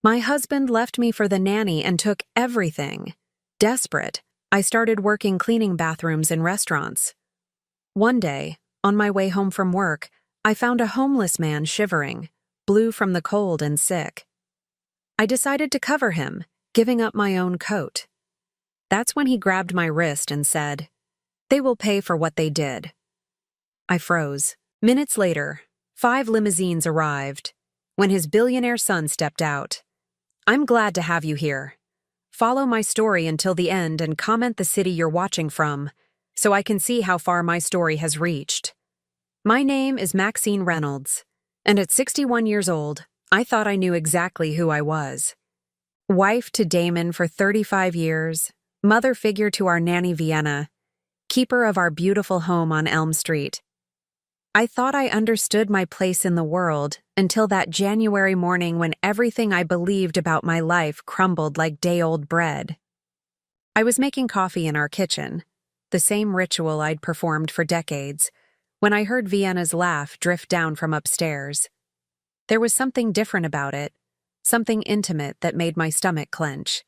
My husband left me for the nanny and took everything. Desperate, I started working cleaning bathrooms in restaurants. One day, on my way home from work, I found a homeless man shivering, blue from the cold and sick. I decided to cover him, giving up my own coat. That's when he grabbed my wrist and said, "They will pay for what they did." I froze. Minutes later, 5 limousines arrived. When his billionaire son stepped out, "I'm glad to have you here. Follow my story until the end and comment the city you're watching from, so I can see how far my story has reached. My name is Maxine Reynolds, and at 61 years old, I thought I knew exactly who I was. Wife to Damon for 35 years, mother figure to our nanny Vienna, keeper of our beautiful home on Elm Street. I thought I understood my place in the world until that January morning when everything I believed about my life crumbled like day-old bread. I was making coffee in our kitchen, the same ritual I'd performed for decades, when I heard Vienna's laugh drift down from upstairs. There was something different about it, something intimate that made my stomach clench.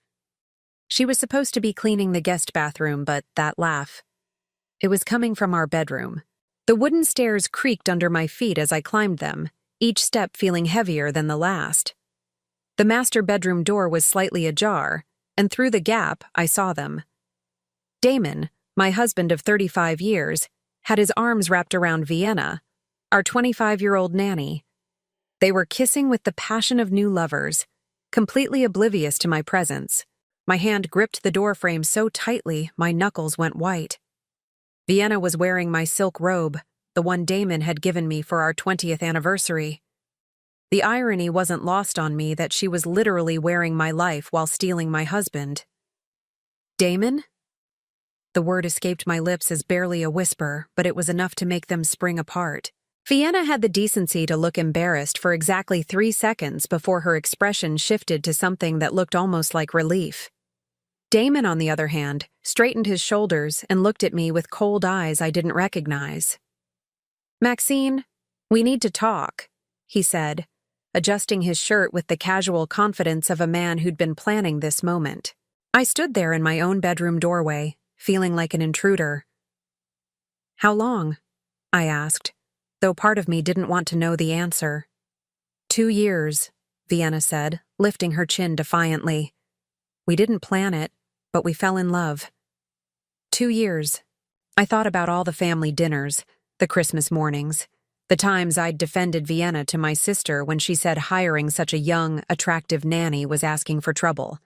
She was supposed to be cleaning the guest bathroom, but that laugh, it was coming from our bedroom. The wooden stairs creaked under my feet as I climbed them, each step feeling heavier than the last. The master bedroom door was slightly ajar, and through the gap, I saw them. Damon, my husband of 35 years, had his arms wrapped around Vienna, our 25-year-old nanny. They were kissing with the passion of new lovers, completely oblivious to my presence. My hand gripped the doorframe so tightly my knuckles went white. Vienna was wearing my silk robe, the one Damon had given me for our 20th anniversary. The irony wasn't lost on me that she was literally wearing my life while stealing my husband. "Damon?" The word escaped my lips as barely a whisper, but it was enough to make them spring apart. Vienna had the decency to look embarrassed for exactly 3 seconds before her expression shifted to something that looked almost like relief. Damon, on the other hand, straightened his shoulders and looked at me with cold eyes I didn't recognize. "Maxine, we need to talk," he said, adjusting his shirt with the casual confidence of a man who'd been planning this moment. I stood there in my own bedroom doorway, feeling like an intruder. "How long?" I asked, though part of me didn't want to know the answer. 2 years, Vienna said, lifting her chin defiantly. "We didn't plan it, but we fell in love." 2 years. I thought about all the family dinners, the Christmas mornings, the times I'd defended Vienna to my sister when she said hiring such a young, attractive nanny was asking for trouble.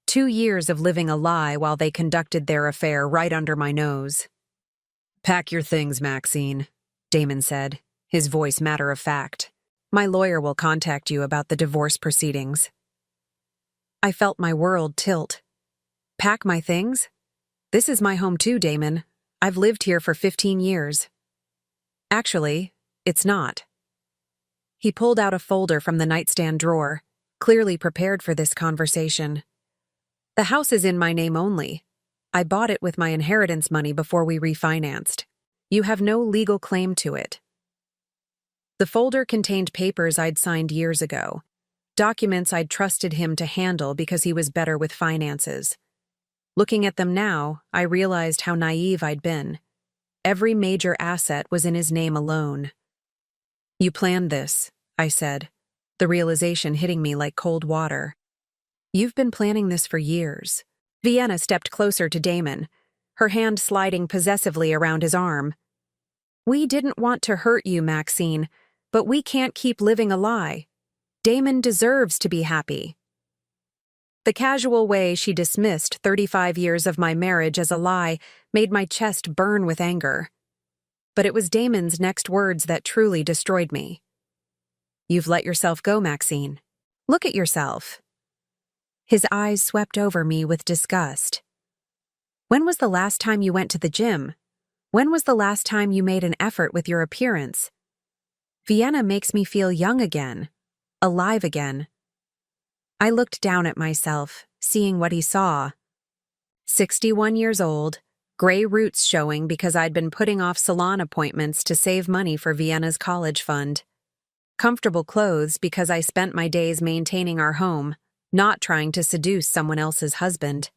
2 years of living a lie while they conducted their affair right under my nose. "Pack your things, Maxine," Damon said, his voice matter of fact. "My lawyer will contact you about the divorce proceedings." I felt my world tilt. Pack my things? This is my home too, Damon. I've lived here for 15 years. Actually, it's not. He pulled out a folder from the nightstand drawer, clearly prepared for this conversation. "The house is in my name only. I bought it with my inheritance money before we refinanced. You have no legal claim to it." The folder contained papers I'd signed years ago, documents I'd trusted him to handle because he was better with finances. Looking at them now, I realized how naive I'd been. Every major asset was in his name alone. "You planned this," I said, the realization hitting me like cold water. "You've been planning this for years." Vienna stepped closer to Damon, her hand sliding possessively around his arm. "We didn't want to hurt you, Maxine, but we can't keep living a lie. Damon deserves to be happy." The casual way she dismissed 35 years of my marriage as a lie made my chest burn with anger. But it was Damon's next words that truly destroyed me. "You've let yourself go, Maxine. Look at yourself." His eyes swept over me with disgust. "When was the last time you went to the gym? When was the last time you made an effort with your appearance? Vienna makes me feel young again, alive again." I looked down at myself, seeing what he saw. 61 years old, gray roots showing because I'd been putting off salon appointments to save money for Vienna's college fund. Comfortable clothes because I spent my days maintaining our home, not trying to seduce someone else's husband.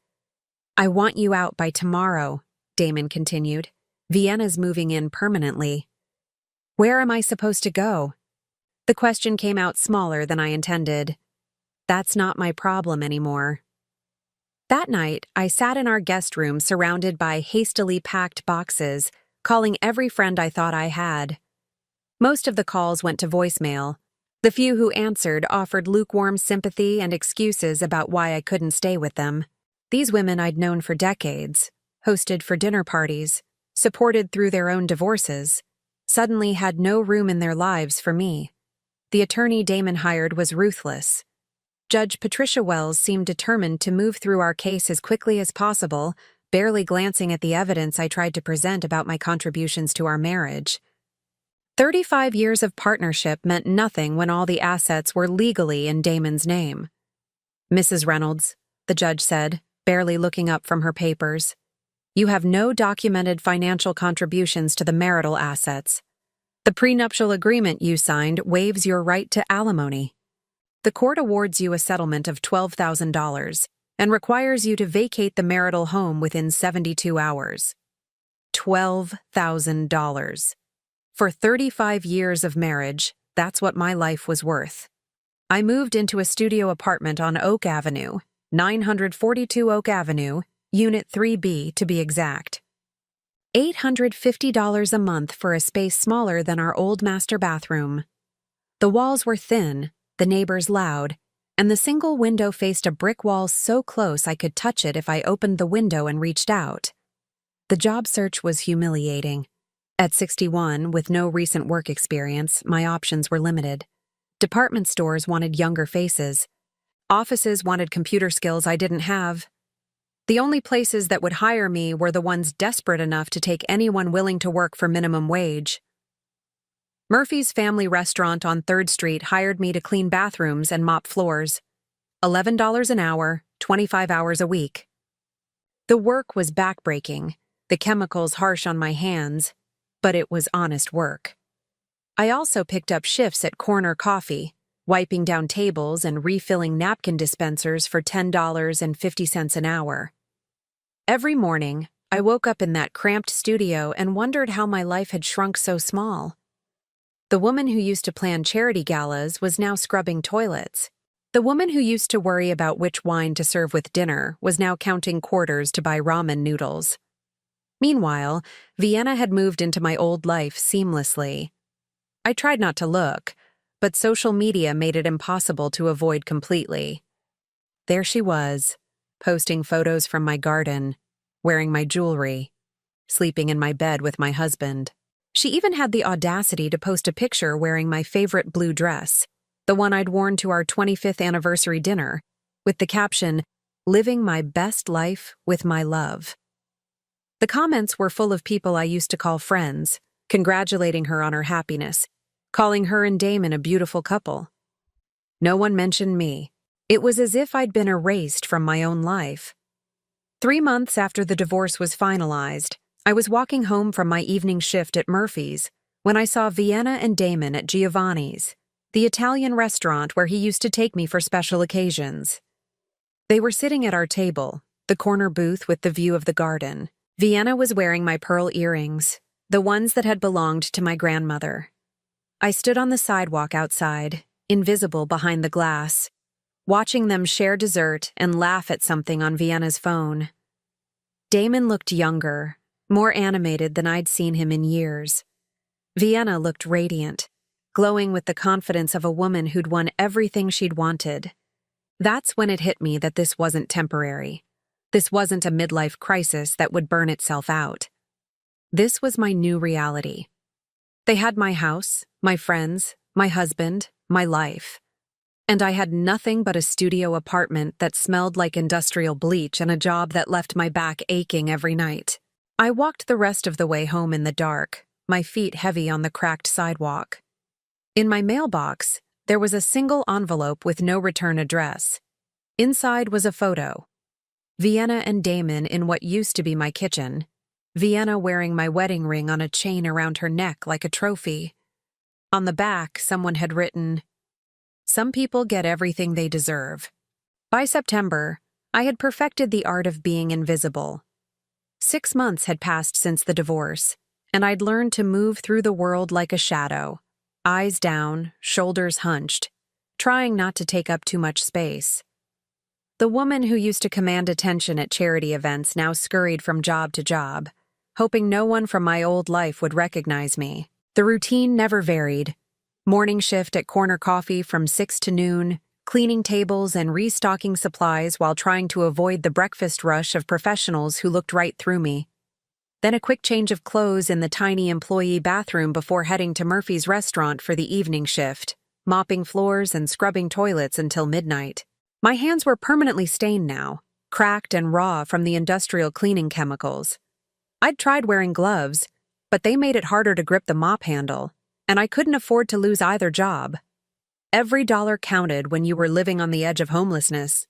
I want you out by tomorrow, Damon continued. Vienna's moving in permanently. Where am I supposed to go? The question came out smaller than I intended. That's not my problem anymore. That night, I sat in our guest room surrounded by hastily packed boxes, calling every friend I thought I had. Most of the calls went to voicemail. The few who answered offered lukewarm sympathy and excuses about why I couldn't stay with them. These women I'd known for decades, hosted for dinner parties, supported through their own divorces, suddenly had no room in their lives for me. The attorney Damon hired was ruthless. Judge Patricia Wells seemed determined to move through our case as quickly as possible, barely glancing at the evidence I tried to present about my contributions to our marriage. 35 years of partnership meant nothing when all the assets were legally in Damon's name. Mrs. Reynolds, the judge said, barely looking up from her papers, you have no documented financial contributions to the marital assets. The prenuptial agreement you signed waives your right to alimony. The court awards you a settlement of $12,000 and requires you to vacate the marital home within 72 hours. $12,000. For 35 years of marriage, that's what my life was worth. I moved into a studio apartment on Oak Avenue, 942 Oak Avenue, Unit 3B to be exact. $850 a month for a space smaller than our old master bathroom. The walls were thin, the neighbors loud, and the single window faced a brick wall so close I could touch it if I opened the window and reached out. The job search was humiliating. At 61, with no recent work experience, my options were limited. Department stores wanted younger faces. Offices wanted computer skills I didn't have. The only places that would hire me were the ones desperate enough to take anyone willing to work for minimum wage. Murphy's Family Restaurant on 3rd Street hired me to clean bathrooms and mop floors. $11 an hour, 25 hours a week. The work was backbreaking, the chemicals harsh on my hands, but it was honest work. I also picked up shifts at Corner Coffee, wiping down tables and refilling napkin dispensers for $10.50 an hour. Every morning, I woke up in that cramped studio and wondered how my life had shrunk so small. The woman who used to plan charity galas was now scrubbing toilets. The woman who used to worry about which wine to serve with dinner was now counting quarters to buy ramen noodles. Meanwhile, Vienna had moved into my old life seamlessly. I tried not to look, but social media made it impossible to avoid completely. There she was, posting photos from my garden, wearing my jewelry, sleeping in my bed with my husband. She even had the audacity to post a picture wearing my favorite blue dress, the one I'd worn to our 25th anniversary dinner, with the caption, "Living my best life with my love." The comments were full of people I used to call friends, congratulating her on her happiness, calling her and Damon a beautiful couple. No one mentioned me. It was as if I'd been erased from my own life. 3 months after the divorce was finalized, I was walking home from my evening shift at Murphy's when I saw Vienna and Damon at Giovanni's, the Italian restaurant where he used to take me for special occasions. They were sitting at our table, the corner booth with the view of the garden. Vienna was wearing my pearl earrings, the ones that had belonged to my grandmother. I stood on the sidewalk outside, invisible behind the glass, watching them share dessert and laugh at something on Vienna's phone. Damon looked younger, more animated than I'd seen him in years. Vienna looked radiant, glowing with the confidence of a woman who'd won everything she'd wanted. That's when it hit me that this wasn't temporary. This wasn't a midlife crisis that would burn itself out. This was my new reality. They had my house, my friends, my husband, my life. And I had nothing but a studio apartment that smelled like industrial bleach and a job that left my back aching every night. I walked the rest of the way home in the dark, my feet heavy on the cracked sidewalk. In my mailbox, there was a single envelope with no return address. Inside was a photo. Vienna and Damon in what used to be my kitchen. Vienna wearing my wedding ring on a chain around her neck like a trophy. On the back, someone had written, "Some people get everything they deserve." By September, I had perfected the art of being invisible. 6 months had passed since the divorce, and I'd learned to move through the world like a shadow, eyes down, shoulders hunched, trying not to take up too much space. The woman who used to command attention at charity events now scurried from job to job, hoping no one from my old life would recognize me. The routine never varied. Morning shift at Corner Coffee from 6 to noon, cleaning tables and restocking supplies while trying to avoid the breakfast rush of professionals who looked right through me. Then a quick change of clothes in the tiny employee bathroom before heading to Murphy's restaurant for the evening shift, mopping floors and scrubbing toilets until midnight. My hands were permanently stained now, cracked and raw from the industrial cleaning chemicals. I'd tried wearing gloves, but they made it harder to grip the mop handle, and I couldn't afford to lose either job. Every dollar counted when you were living on the edge of homelessness.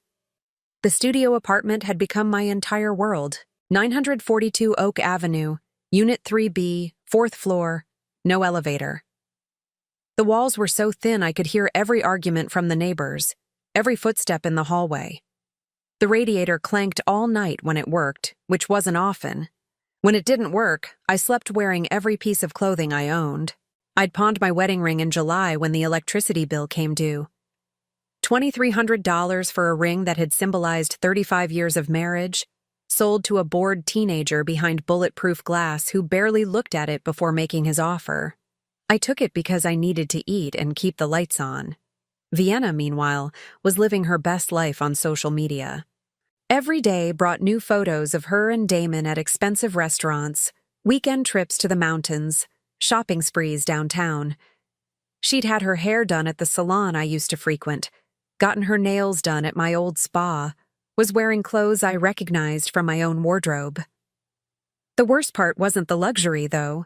The studio apartment had become my entire world. 942 Oak Avenue, Unit 3B, 4th floor, no elevator. The walls were so thin I could hear every argument from the neighbors, every footstep in the hallway. The radiator clanked all night when it worked, which wasn't often. When it didn't work, I slept wearing every piece of clothing I owned. I'd pawned my wedding ring in July when the electricity bill came due. $2,300 for a ring that had symbolized 35 years of marriage, sold to a bored teenager behind bulletproof glass who barely looked at it before making his offer. I took it because I needed to eat and keep the lights on. Vienna, meanwhile, was living her best life on social media. Every day brought new photos of her and Damon at expensive restaurants, weekend trips to the mountains, shopping sprees downtown. She'd had her hair done at the salon I used to frequent, gotten her nails done at my old spa, was wearing clothes I recognized from my own wardrobe. The worst part wasn't the luxury, though.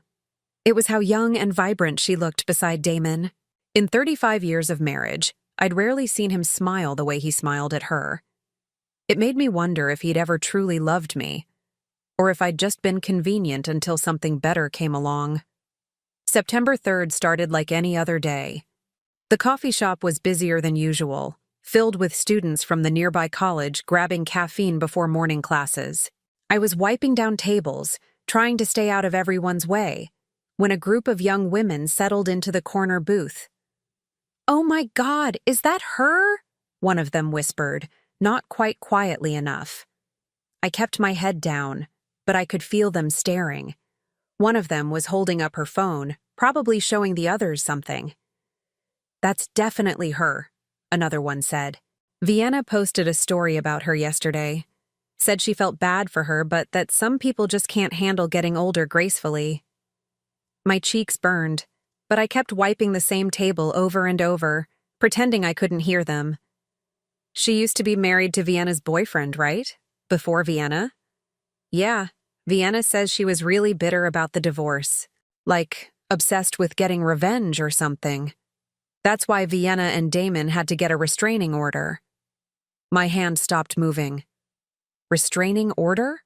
It was how young and vibrant she looked beside Damon. In 35 years of marriage, I'd rarely seen him smile the way he smiled at her. It made me wonder if he'd ever truly loved me, or if I'd just been convenient until something better came along. September 3rd started like any other day. The coffee shop was busier than usual, filled with students from the nearby college grabbing caffeine before morning classes. I was wiping down tables, trying to stay out of everyone's way, when a group of young women settled into the corner booth. "Oh my God, is that her?" one of them whispered, not quite quietly enough. I kept my head down, but I could feel them staring. One of them was holding up her phone, probably showing the others something. "That's definitely her," another one said. Vienna posted a story about her yesterday. Said she felt bad for her, but that some people just can't handle getting older gracefully. My cheeks burned, but I kept wiping the same table over and over, pretending I couldn't hear them. She used to be married to Vienna's boyfriend, right? Before Vienna? Yeah, Vienna says she was really bitter about the divorce, like obsessed with getting revenge or something. That's why Vienna and Damon had to get a restraining order. My hand stopped moving. Restraining order?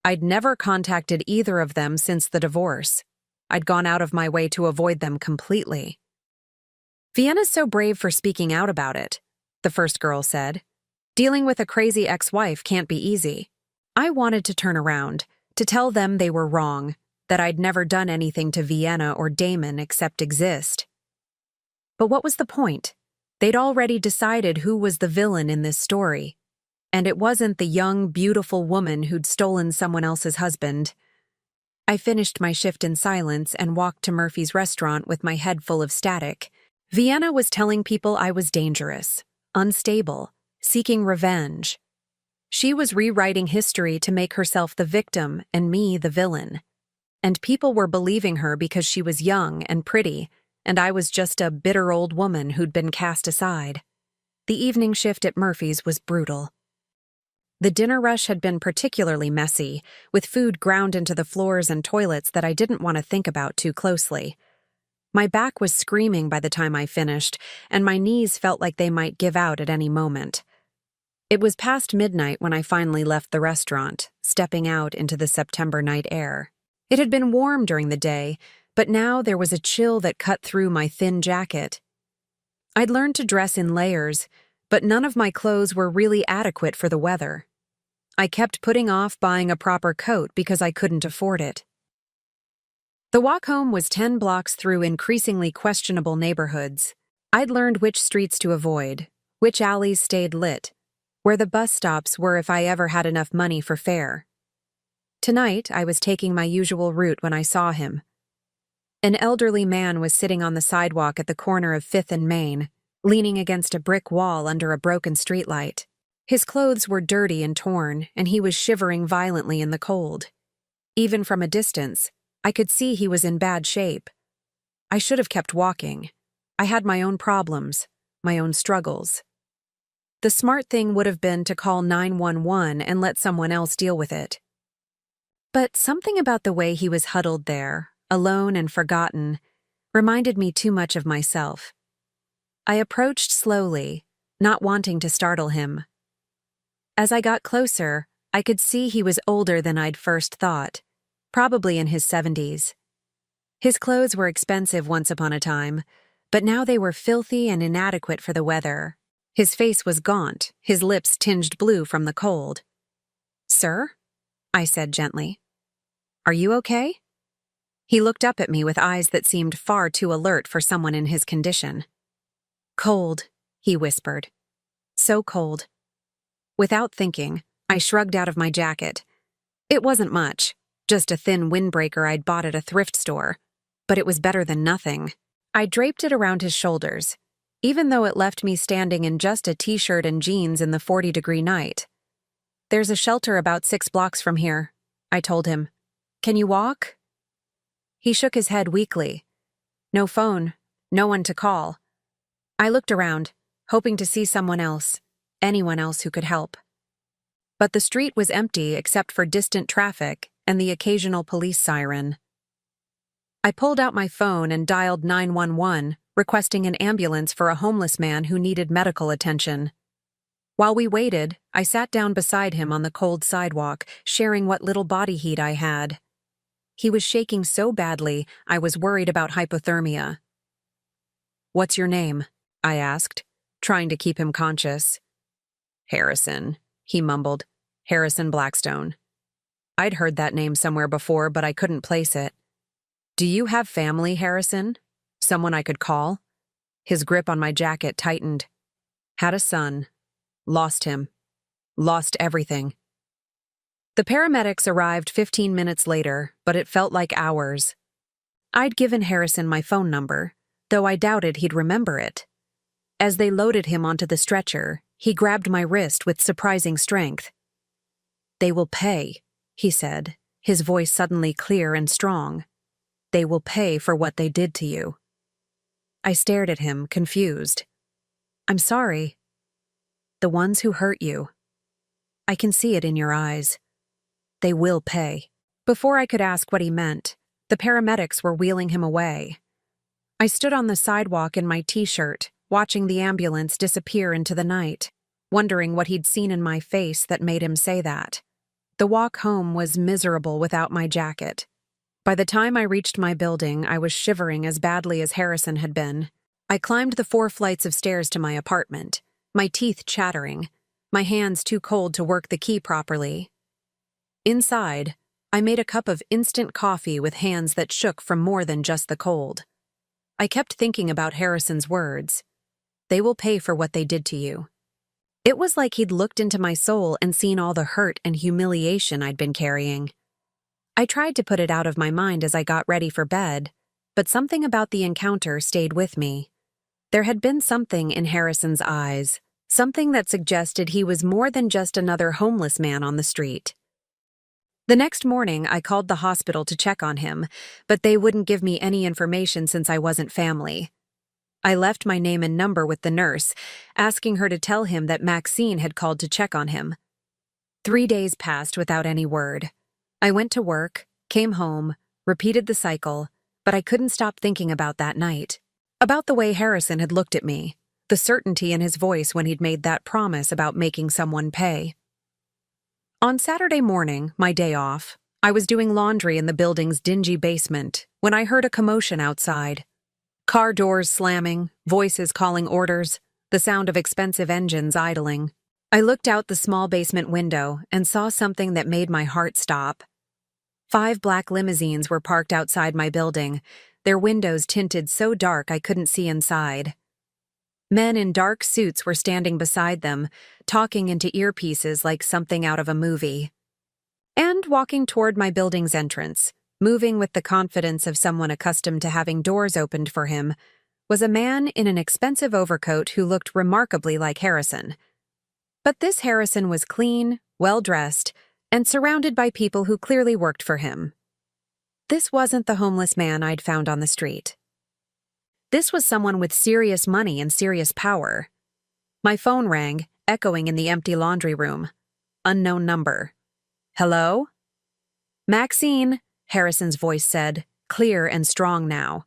I'd never contacted either of them since the divorce. I'd gone out of my way to avoid them completely. "Vienna's so brave for speaking out about it," the first girl said. "Dealing with a crazy ex-wife can't be easy." I wanted to turn around, to tell them they were wrong, that I'd never done anything to Vienna or Damon except exist. But what was the point? They'd already decided who was the villain in this story. And it wasn't the young, beautiful woman who'd stolen someone else's husband. I finished my shift in silence and walked to Murphy's restaurant with my head full of static. Vienna was telling people I was dangerous, unstable, seeking revenge. She was rewriting history to make herself the victim and me the villain. And people were believing her because she was young and pretty, and I was just a bitter old woman who'd been cast aside. The evening shift at Murphy's was brutal. The dinner rush had been particularly messy, with food ground into the floors and toilets that I didn't want to think about too closely. My back was screaming by the time I finished, and my knees felt like they might give out at any moment. It was past midnight when I finally left the restaurant, stepping out into the September night air. It had been warm during the day, but now there was a chill that cut through my thin jacket. I'd learned to dress in layers, but none of my clothes were really adequate for the weather. I kept putting off buying a proper coat because I couldn't afford it. The walk home was 10 blocks through increasingly questionable neighborhoods. I'd learned which streets to avoid, which alleys stayed lit, where the bus stops were if I ever had enough money for fare. Tonight, I was taking my usual route when I saw him. An elderly man was sitting on the sidewalk at the corner of 5th and Main, leaning against a brick wall under a broken streetlight. His clothes were dirty and torn, and he was shivering violently in the cold. Even from a distance, I could see he was in bad shape. I should have kept walking. I had my own problems, my own struggles. The smart thing would have been to call 911 and let someone else deal with it. But something about the way he was huddled there, alone and forgotten, reminded me too much of myself. I approached slowly, not wanting to startle him. As I got closer, I could see he was older than I'd first thought, probably in his 70s. His clothes were expensive once upon a time, but now they were filthy and inadequate for the weather. His face was gaunt, his lips tinged blue from the cold. "Sir?" I said gently. "Are you okay?" He looked up at me with eyes that seemed far too alert for someone in his condition. "Cold," he whispered. "So cold." Without thinking, I shrugged out of my jacket. It wasn't much, just a thin windbreaker I'd bought at a thrift store, but it was better than nothing. I draped it around his shoulders, even though it left me standing in just a t-shirt and jeans in the 40-degree night. "There's a shelter about 6 blocks from here," I told him. "Can you walk?" He shook his head weakly. No phone, no one to call. I looked around, hoping to see someone else, anyone else who could help. But the street was empty except for distant traffic and the occasional police siren. I pulled out my phone and dialed 911, requesting an ambulance for a homeless man who needed medical attention. While we waited, I sat down beside him on the cold sidewalk, sharing what little body heat I had. He was shaking so badly, I was worried about hypothermia. "What's your name?" I asked, trying to keep him conscious. "Harrison," he mumbled. "Harrison Blackstone." I'd heard that name somewhere before, but I couldn't place it. "Do you have family, Harrison? Someone I could call?" His grip on my jacket tightened. "Had a son. Lost him. Lost everything." The paramedics arrived 15 minutes later, but it felt like hours. I'd given Harrison my phone number, though I doubted he'd remember it. As they loaded him onto the stretcher, he grabbed my wrist with surprising strength. "They will pay," he said, his voice suddenly clear and strong. "They will pay for what they did to you." I stared at him, confused. "I'm sorry." "The ones who hurt you. I can see it in your eyes. They will pay." Before I could ask what he meant, the paramedics were wheeling him away. I stood on the sidewalk in my t-shirt, watching the ambulance disappear into the night, wondering what he'd seen in my face that made him say that. The walk home was miserable without my jacket. By the time I reached my building, I was shivering as badly as Harrison had been. I climbed the 4 flights of stairs to my apartment, my teeth chattering, my hands too cold to work the key properly. Inside, I made a cup of instant coffee with hands that shook from more than just the cold. I kept thinking about Harrison's words. "They will pay for what they did to you." It was like he'd looked into my soul and seen all the hurt and humiliation I'd been carrying. I tried to put it out of my mind as I got ready for bed, but something about the encounter stayed with me. There had been something in Harrison's eyes, something that suggested he was more than just another homeless man on the street. The next morning, I called the hospital to check on him, but they wouldn't give me any information since I wasn't family. I left my name and number with the nurse, asking her to tell him that Maxine had called to check on him. 3 days passed without any word. I went to work, came home, repeated the cycle, but I couldn't stop thinking about that night. About the way Harrison had looked at me, the certainty in his voice when he'd made that promise about making someone pay. On Saturday morning, my day off, I was doing laundry in the building's dingy basement when I heard a commotion outside. Car doors slamming, voices calling orders, the sound of expensive engines idling. I looked out the small basement window and saw something that made my heart stop. 5 black limousines were parked outside my building, their windows tinted so dark I couldn't see inside. Men in dark suits were standing beside them, talking into earpieces like something out of a movie. And walking toward my building's entrance, moving with the confidence of someone accustomed to having doors opened for him, was a man in an expensive overcoat who looked remarkably like Harrison. But this Harrison was clean, well-dressed, and surrounded by people who clearly worked for him. This wasn't the homeless man I'd found on the street. This was someone with serious money and serious power. My phone rang, echoing in the empty laundry room. Unknown number. "Hello?" "Maxine," Harrison's voice said, clear and strong now.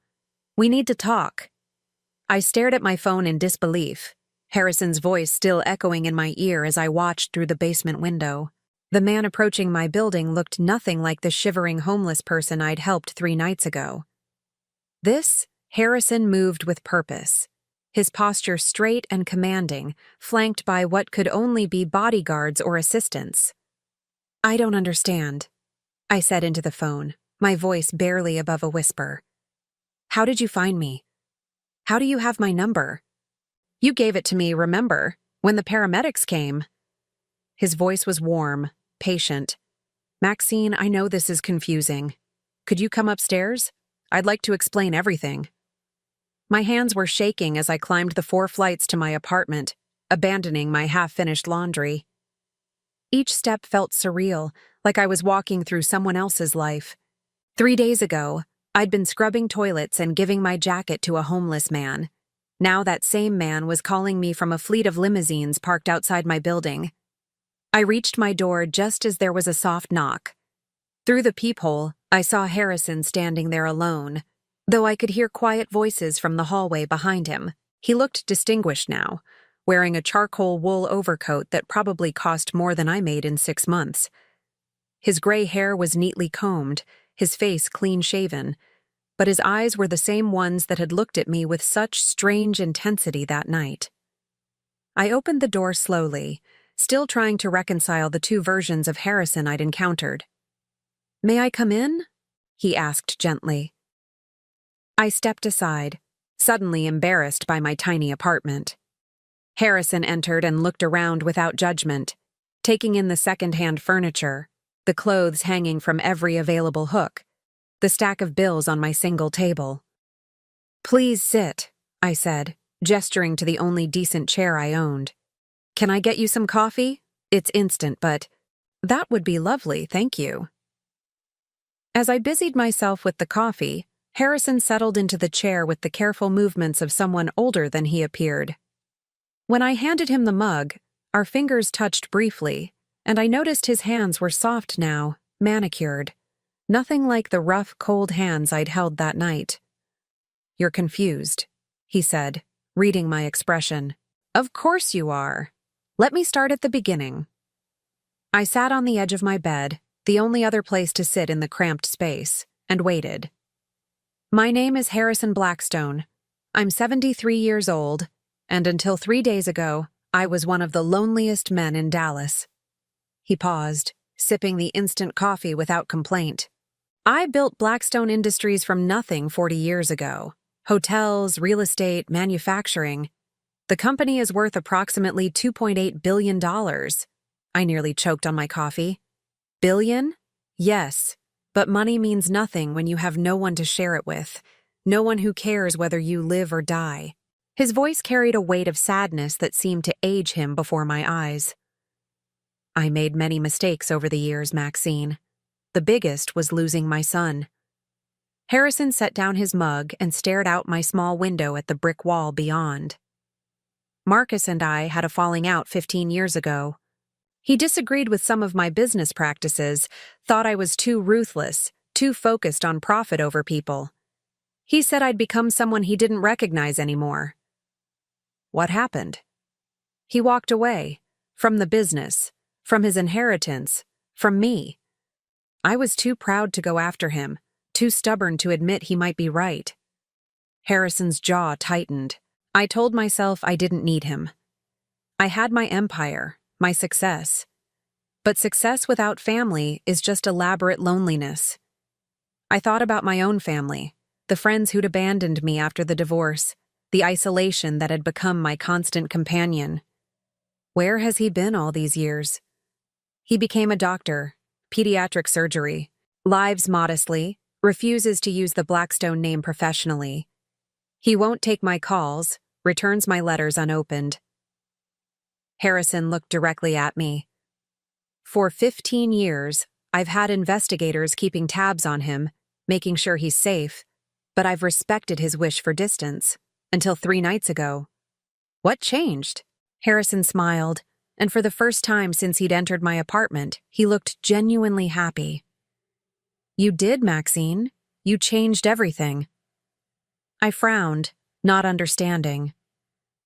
"We need to talk." I stared at my phone in disbelief, Harrison's voice still echoing in my ear as I watched through the basement window. The man approaching my building looked nothing like the shivering homeless person I'd helped 3 nights ago. This Harrison moved with purpose, his posture straight and commanding, flanked by what could only be bodyguards or assistants. "I don't understand," I said into the phone, my voice barely above a whisper. "How did you find me? How do you have my number? You gave it to me, remember, when the paramedics came." His voice was warm, patient. "Maxine, I know this is confusing. Could you come upstairs? I'd like to explain everything." My hands were shaking as I climbed the 4 flights to my apartment, abandoning my half-finished laundry. Each step felt surreal, like I was walking through someone else's life. 3 days ago, I'd been scrubbing toilets and giving my jacket to a homeless man. Now that same man was calling me from a fleet of limousines parked outside my building. I reached my door just as there was a soft knock. Through the peephole, I saw Harrison standing there alone, though I could hear quiet voices from the hallway behind him. He looked distinguished now, wearing a charcoal wool overcoat that probably cost more than I made in 6 months. His gray hair was neatly combed, his face clean-shaven, but his eyes were the same ones that had looked at me with such strange intensity that night. I opened the door slowly, still trying to reconcile the 2 versions of Harrison I'd encountered. "May I come in?" he asked gently. I stepped aside, suddenly embarrassed by my tiny apartment. Harrison entered and looked around without judgment, taking in the second-hand furniture, the clothes hanging from every available hook, the stack of bills on my single table. "Please sit," I said, gesturing to the only decent chair I owned. "Can I get you some coffee? It's instant, but—" "That would be lovely, thank you." As I busied myself with the coffee, Harrison settled into the chair with the careful movements of someone older than he appeared. When I handed him the mug, our fingers touched briefly, and I noticed his hands were soft now, manicured. Nothing like the rough, cold hands I'd held that night. "You're confused," he said, reading my expression. "Of course you are. Let me start at the beginning." I sat on the edge of my bed, the only other place to sit in the cramped space, and waited. "My name is Harrison Blackstone. I'm 73 years old, and until 3 days ago, I was one of the loneliest men in Dallas." He paused, sipping the instant coffee without complaint. "I built Blackstone Industries from nothing 40 years ago. Hotels, real estate, manufacturing. The company is worth approximately $2.8 billion. I nearly choked on my coffee. Billion? Yes, but money means nothing when you have no one to share it with, no one who cares whether you live or die." His voice carried a weight of sadness that seemed to age him before my eyes. "I made many mistakes over the years, Maxine. The biggest was losing my son." Harrison set down his mug and stared out my small window at the brick wall beyond. "Marcus and I had a falling out 15 years ago. He disagreed with some of my business practices, thought I was too ruthless, too focused on profit over people. He said I'd become someone he didn't recognize anymore." "What happened?" "He walked away. From the business. From his inheritance. From me." I was too proud to go after him, too stubborn to admit he might be right. Harrison's jaw tightened. I told myself I didn't need him. I had my empire, my success. But success without family is just elaborate loneliness. I thought about my own family, the friends who'd abandoned me after the divorce, the isolation that had become my constant companion. Where has he been all these years? He became a doctor, pediatric surgery, lives modestly, refuses to use the Blackstone name professionally. He won't take my calls, returns my letters unopened. Harrison looked directly at me. For 15 years, I've had investigators keeping tabs on him, making sure he's safe, but I've respected his wish for distance, until 3 nights ago. What changed? Harrison smiled, and for the first time since he'd entered my apartment, he looked genuinely happy. You did, Maxine. You changed everything. I frowned, not understanding.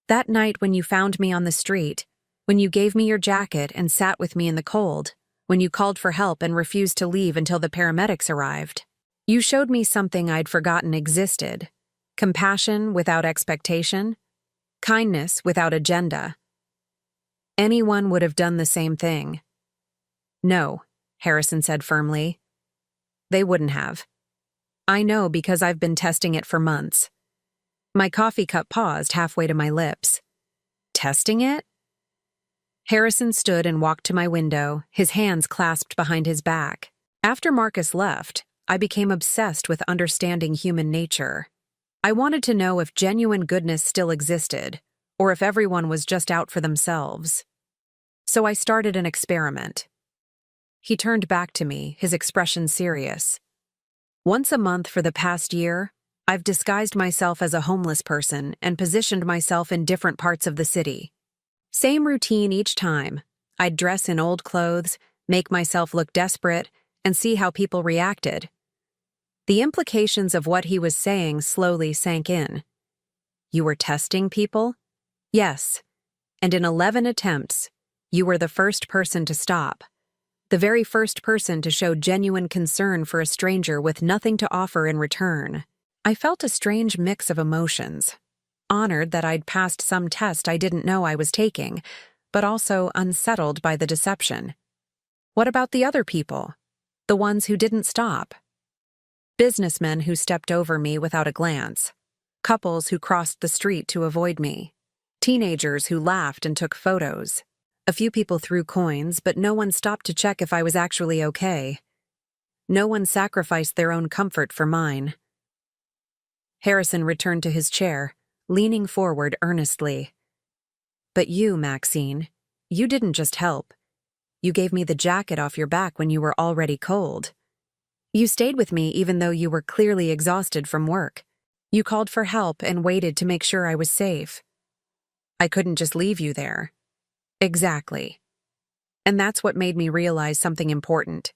That night when you found me on the street, when you gave me your jacket and sat with me in the cold, when you called for help and refused to leave until the paramedics arrived, you showed me something I'd forgotten existed. Compassion without expectation, kindness without agenda. Anyone would have done the same thing. No, Harrison said firmly. They wouldn't have. I know because I've been testing it for months. My coffee cup paused halfway to my lips. Testing it? Harrison stood and walked to my window, his hands clasped behind his back. After Marcus left, I became obsessed with understanding human nature. I wanted to know if genuine goodness still existed, or if everyone was just out for themselves. So I started an experiment. He turned back to me, his expression serious. Once a month for the past year, I've disguised myself as a homeless person and positioned myself in different parts of the city. Same routine each time. I'd dress in old clothes, make myself look desperate, and see how people reacted. The implications of what he was saying slowly sank in. You were testing people? Yes. And in 11 attempts, you were the first person to stop. The very first person to show genuine concern for a stranger with nothing to offer in return. I felt a strange mix of emotions. Honored that I'd passed some test I didn't know I was taking, but also unsettled by the deception. What about the other people? The ones who didn't stop? Businessmen who stepped over me without a glance. Couples who crossed the street to avoid me. Teenagers who laughed and took photos. A few people threw coins, but no one stopped to check if I was actually okay. No one sacrificed their own comfort for mine. Harrison returned to his chair, leaning forward earnestly. But you, Maxine, you didn't just help. You gave me the jacket off your back when you were already cold. You stayed with me even though you were clearly exhausted from work. You called for help and waited to make sure I was safe. I couldn't just leave you there. Exactly. And that's what made me realize something important.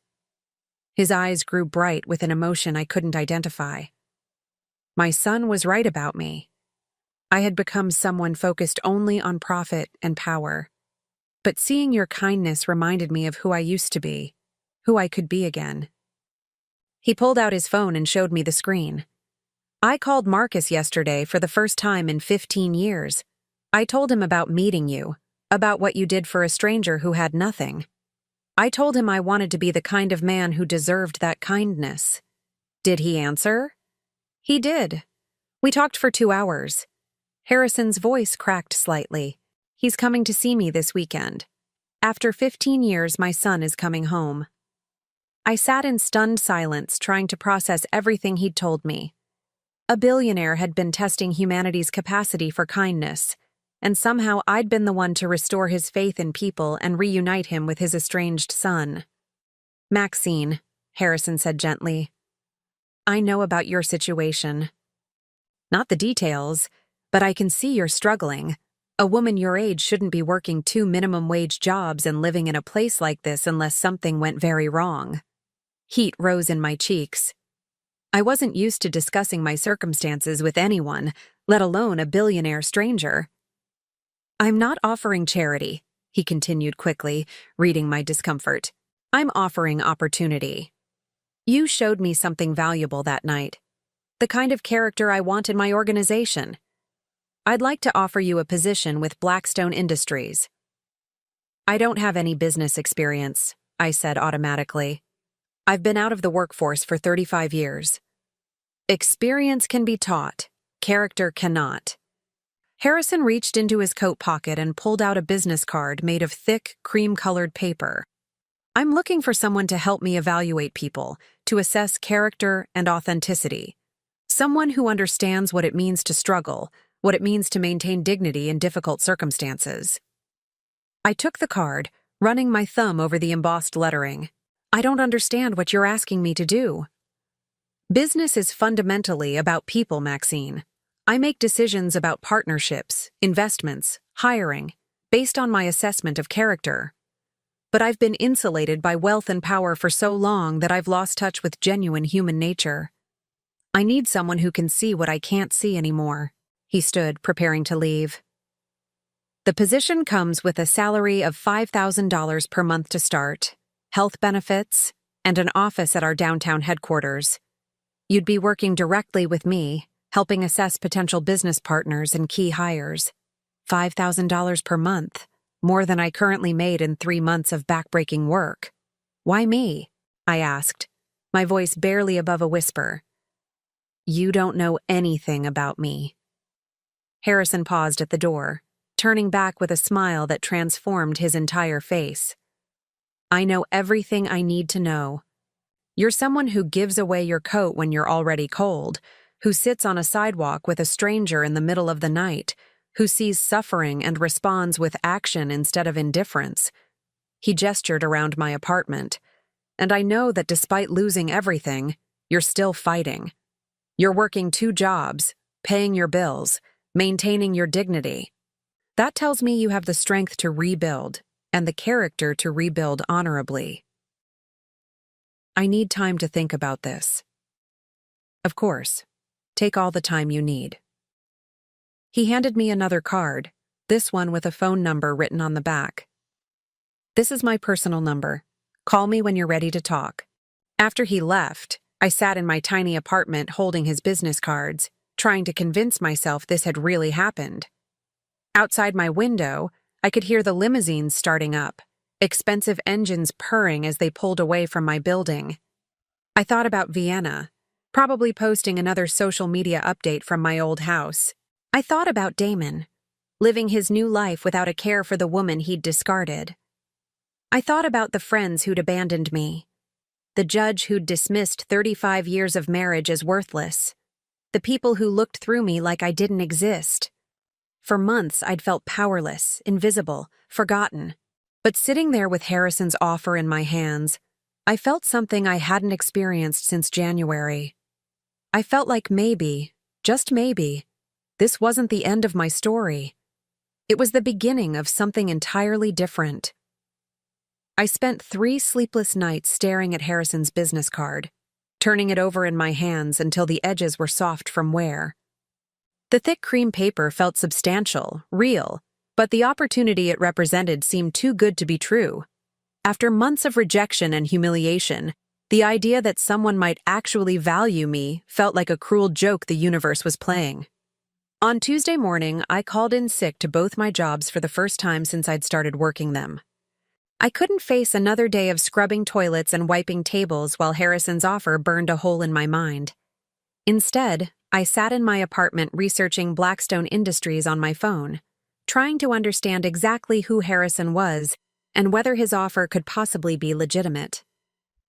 His eyes grew bright with an emotion I couldn't identify. My son was right about me. I had become someone focused only on profit and power. But seeing your kindness reminded me of who I used to be, who I could be again. He pulled out his phone and showed me the screen. I called Marcus yesterday for the first time in 15 years. I told him about meeting you, about what you did for a stranger who had nothing. I told him I wanted to be the kind of man who deserved that kindness. Did he answer? He did. We talked for 2 hours. Harrison's voice cracked slightly. He's coming to see me this weekend. After 15 years, my son is coming home. I sat in stunned silence, trying to process everything he'd told me. A billionaire had been testing humanity's capacity for kindness, and somehow I'd been the one to restore his faith in people and reunite him with his estranged son. Maxine, Harrison said gently, I know about your situation. Not the details, but I can see you're struggling. A woman your age shouldn't be working 2 minimum-wage jobs and living in a place like this unless something went very wrong. Heat rose in my cheeks. I wasn't used to discussing my circumstances with anyone, let alone a billionaire stranger. I'm not offering charity, he continued quickly, reading my discomfort. I'm offering opportunity. You showed me something valuable that night. The kind of character I want in my organization. I'd like to offer you a position with Blackstone Industries. I don't have any business experience, I said automatically. I've been out of the workforce for 35 years. Experience can be taught, character cannot. Harrison reached into his coat pocket and pulled out a business card made of thick, cream-colored paper. I'm looking for someone to help me evaluate people, to assess character and authenticity. Someone who understands what it means to struggle, what it means to maintain dignity in difficult circumstances. I took the card, running my thumb over the embossed lettering. I don't understand what you're asking me to do. Business is fundamentally about people, Maxine. I make decisions about partnerships, investments, hiring, based on my assessment of character. But I've been insulated by wealth and power for so long that I've lost touch with genuine human nature. I need someone who can see what I can't see anymore. He stood, preparing to leave. The position comes with a salary of $5,000 per month to start, health benefits, and an office at our downtown headquarters. You'd be working directly with me, helping assess potential business partners and key hires. $5,000 per month, more than I currently made in 3 months of backbreaking work. Why me? I asked, my voice barely above a whisper. You don't know anything about me. Harrison paused at the door, turning back with a smile that transformed his entire face. I know everything I need to know. You're someone who gives away your coat when you're already cold, who sits on a sidewalk with a stranger in the middle of the night, who sees suffering and responds with action instead of indifference. He gestured around my apartment, and I know that despite losing everything, you're still fighting. You're working 2 jobs, paying your bills, maintaining your dignity. That tells me you have the strength to rebuild, and the character to rebuild honorably. I need time to think about this. Of course. Take all the time you need. He handed me another card, this one with a phone number written on the back. This is my personal number. Call me when you're ready to talk. After he left, I sat in my tiny apartment holding his business cards, trying to convince myself this had really happened. Outside my window, I could hear the limousines starting up, expensive engines purring as they pulled away from my building. I thought about Vienna, probably posting another social media update from my old house. I thought about Damon, living his new life without a care for the woman he'd discarded. I thought about the friends who'd abandoned me, the judge who'd dismissed 35 years of marriage as worthless, the people who looked through me like I didn't exist. For months, I'd felt powerless, invisible, forgotten. But sitting there with Harrison's offer in my hands, I felt something I hadn't experienced since January. I felt like maybe, just maybe, this wasn't the end of my story. It was the beginning of something entirely different. I spent 3 sleepless nights staring at Harrison's business card, turning it over in my hands until the edges were soft from wear. The thick cream paper felt substantial, real, but the opportunity it represented seemed too good to be true. After months of rejection and humiliation, the idea that someone might actually value me felt like a cruel joke the universe was playing. On Tuesday morning, I called in sick to both my jobs for the first time since I'd started working them. I couldn't face another day of scrubbing toilets and wiping tables while Harrison's offer burned a hole in my mind. Instead, I sat in my apartment researching Blackstone Industries on my phone, trying to understand exactly who Harrison was and whether his offer could possibly be legitimate.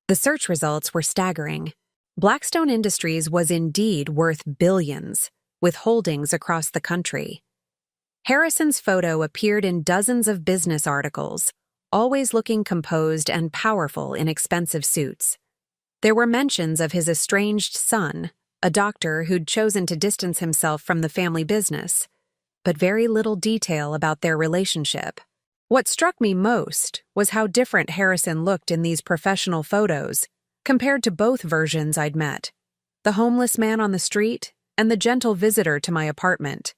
The search results were staggering. Blackstone Industries was indeed worth billions, with holdings across the country. Harrison's photo appeared in dozens of business articles, always looking composed and powerful in expensive suits. There were mentions of his estranged son, a doctor who'd chosen to distance himself from the family business, but very little detail about their relationship. What struck me most was how different Harrison looked in these professional photos compared to both versions I'd met, the homeless man on the street and the gentle visitor to my apartment.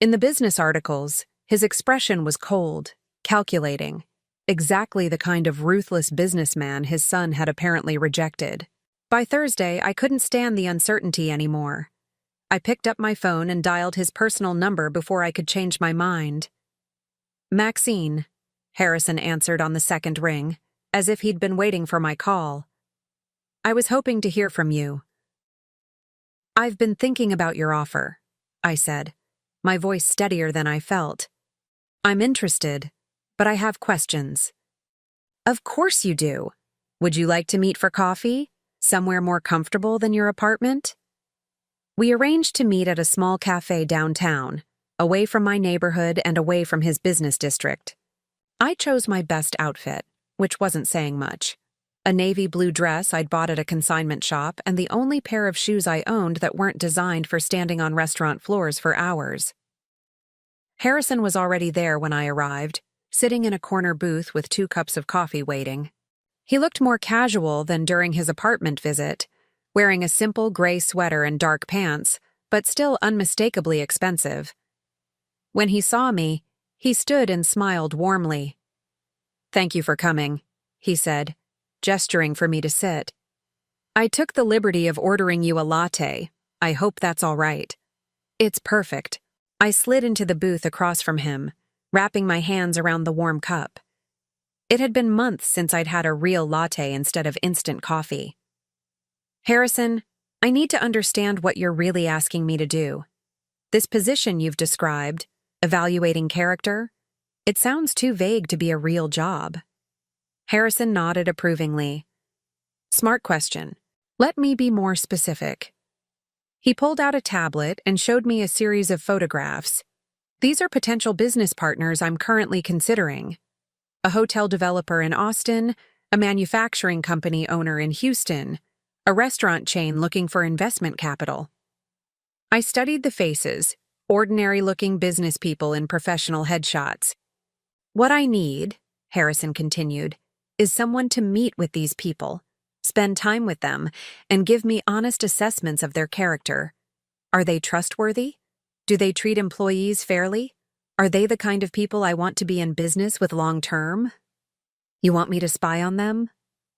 In the business articles, his expression was cold, calculating, exactly the kind of ruthless businessman his son had apparently rejected. By Thursday, I couldn't stand the uncertainty anymore. I picked up my phone and dialed his personal number before I could change my mind. "Maxine," Harrison answered on the second ring, as if he'd been waiting for my call. "I was hoping to hear from you." "I've been thinking about your offer," I said, my voice steadier than I felt. "I'm interested, but I have questions." "Of course you do. Would you like to meet for coffee? Somewhere more comfortable than your apartment?" We arranged to meet at a small cafe downtown, away from my neighborhood and away from his business district. I chose my best outfit, which wasn't saying much. A navy blue dress I'd bought at a consignment shop and the only pair of shoes I owned that weren't designed for standing on restaurant floors for hours. Harrison was already there when I arrived, sitting in a corner booth with 2 cups of coffee waiting. He looked more casual than during his apartment visit, wearing a simple gray sweater and dark pants, but still unmistakably expensive. When he saw me, he stood and smiled warmly. "Thank you for coming," he said, gesturing for me to sit. "I took the liberty of ordering you a latte. I hope that's all right." "It's perfect." I slid into the booth across from him, wrapping my hands around the warm cup. It had been months since I'd had a real latte instead of instant coffee. "Harrison, I need to understand what you're really asking me to do. This position you've described, evaluating character, it sounds too vague to be a real job." Harrison nodded approvingly. "Smart question. Let me be more specific." He pulled out a tablet and showed me a series of photographs. "These are potential business partners I'm currently considering. A hotel developer in Austin, a manufacturing company owner in Houston, a restaurant chain looking for investment capital." I studied the faces, ordinary-looking business people in professional headshots. "What I need," Harrison continued, "is someone to meet with these people, spend time with them, and give me honest assessments of their character. Are they trustworthy? Do they treat employees fairly? Are they the kind of people I want to be in business with long-term?" "You want me to spy on them?"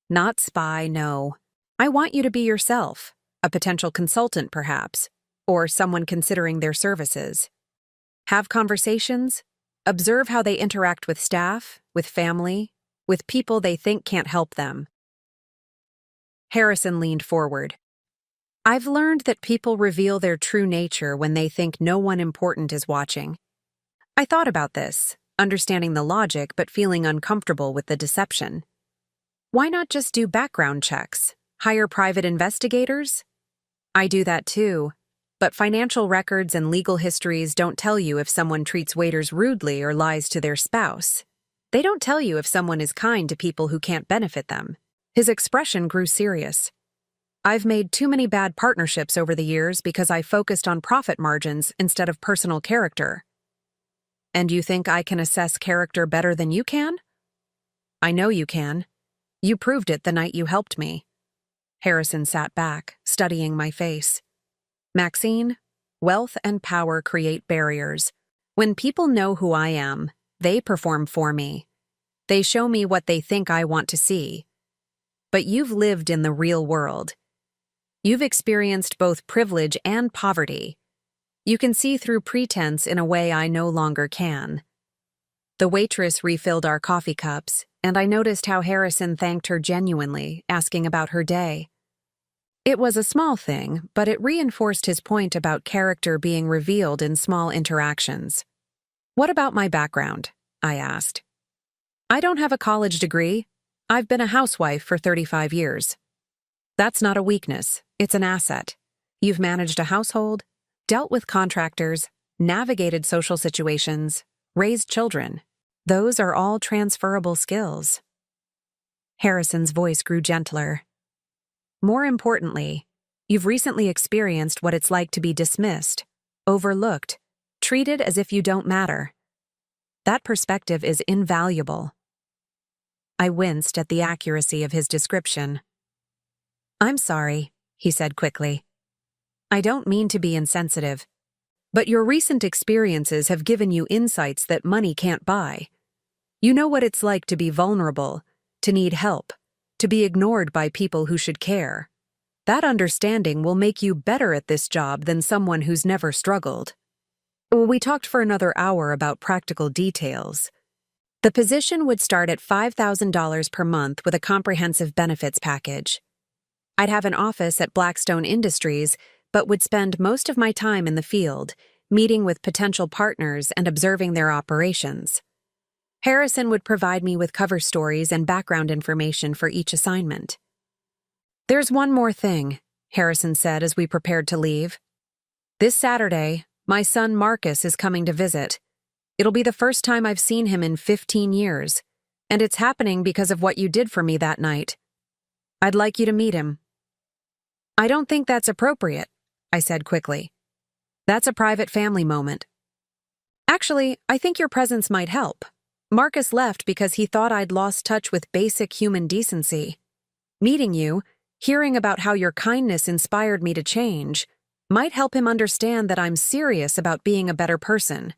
"Not spy, no. I want you to be yourself, a potential consultant perhaps, or someone considering their services. Have conversations, observe how they interact with staff, with family, with people they think can't help them." Harrison leaned forward. "I've learned that people reveal their true nature when they think no one important is watching." I thought about this, understanding the logic but feeling uncomfortable with the deception. Why not just do background checks? Hire private investigators? I do that too, but financial records and legal histories don't tell you if someone treats waiters rudely or lies to their spouse. They don't tell you if someone is kind to people who can't benefit them. His expression grew serious. "I've made too many bad partnerships over the years because I focused on profit margins instead of personal character." "And you think I can assess character better than you can?" "I know you can. You proved it the night you helped me." Harrison sat back, studying my face. "Maxine, wealth and power create barriers. When people know who I am, they perform for me. They show me what they think I want to see. But you've lived in the real world. You've experienced both privilege and poverty. You can see through pretense in a way I no longer can." The waitress refilled our coffee cups, and I noticed how Harrison thanked her genuinely, asking about her day. It was a small thing, but it reinforced his point about character being revealed in small interactions. "What about my background?" I asked. "I don't have a college degree. I've been a housewife for 35 years. That's not a weakness, it's an asset. You've managed a household, dealt with contractors, navigated social situations, raised children. Those are all transferable skills." Harrison's voice grew gentler. "More importantly, you've recently experienced what it's like to be dismissed, overlooked, treated as if you don't matter. That perspective is invaluable." I winced at the accuracy of his description. "I'm sorry," he said quickly. "I don't mean to be insensitive, but your recent experiences have given you insights that money can't buy. You know what it's like to be vulnerable, to need help, to be ignored by people who should care. That understanding will make you better at this job than someone who's never struggled. We talked for another hour about practical details. The position would start at $5,000 per month with a comprehensive benefits package. I'd have an office at Blackstone Industries, but would spend most of my time in the field, meeting with potential partners and observing their operations. Harrison would provide me with cover stories and background information for each assignment. "There's one more thing," Harrison said as we prepared to leave. "This Saturday, my son Marcus is coming to visit. It'll be the first time I've seen him in 15 years, and it's happening because of what you did for me that night. I'd like you to meet him." "I don't think that's appropriate," I said quickly. "That's a private family moment." "Actually, I think your presence might help. Marcus left because he thought I'd lost touch with basic human decency. Meeting you, hearing about how your kindness inspired me to change, might help him understand that I'm serious about being a better person."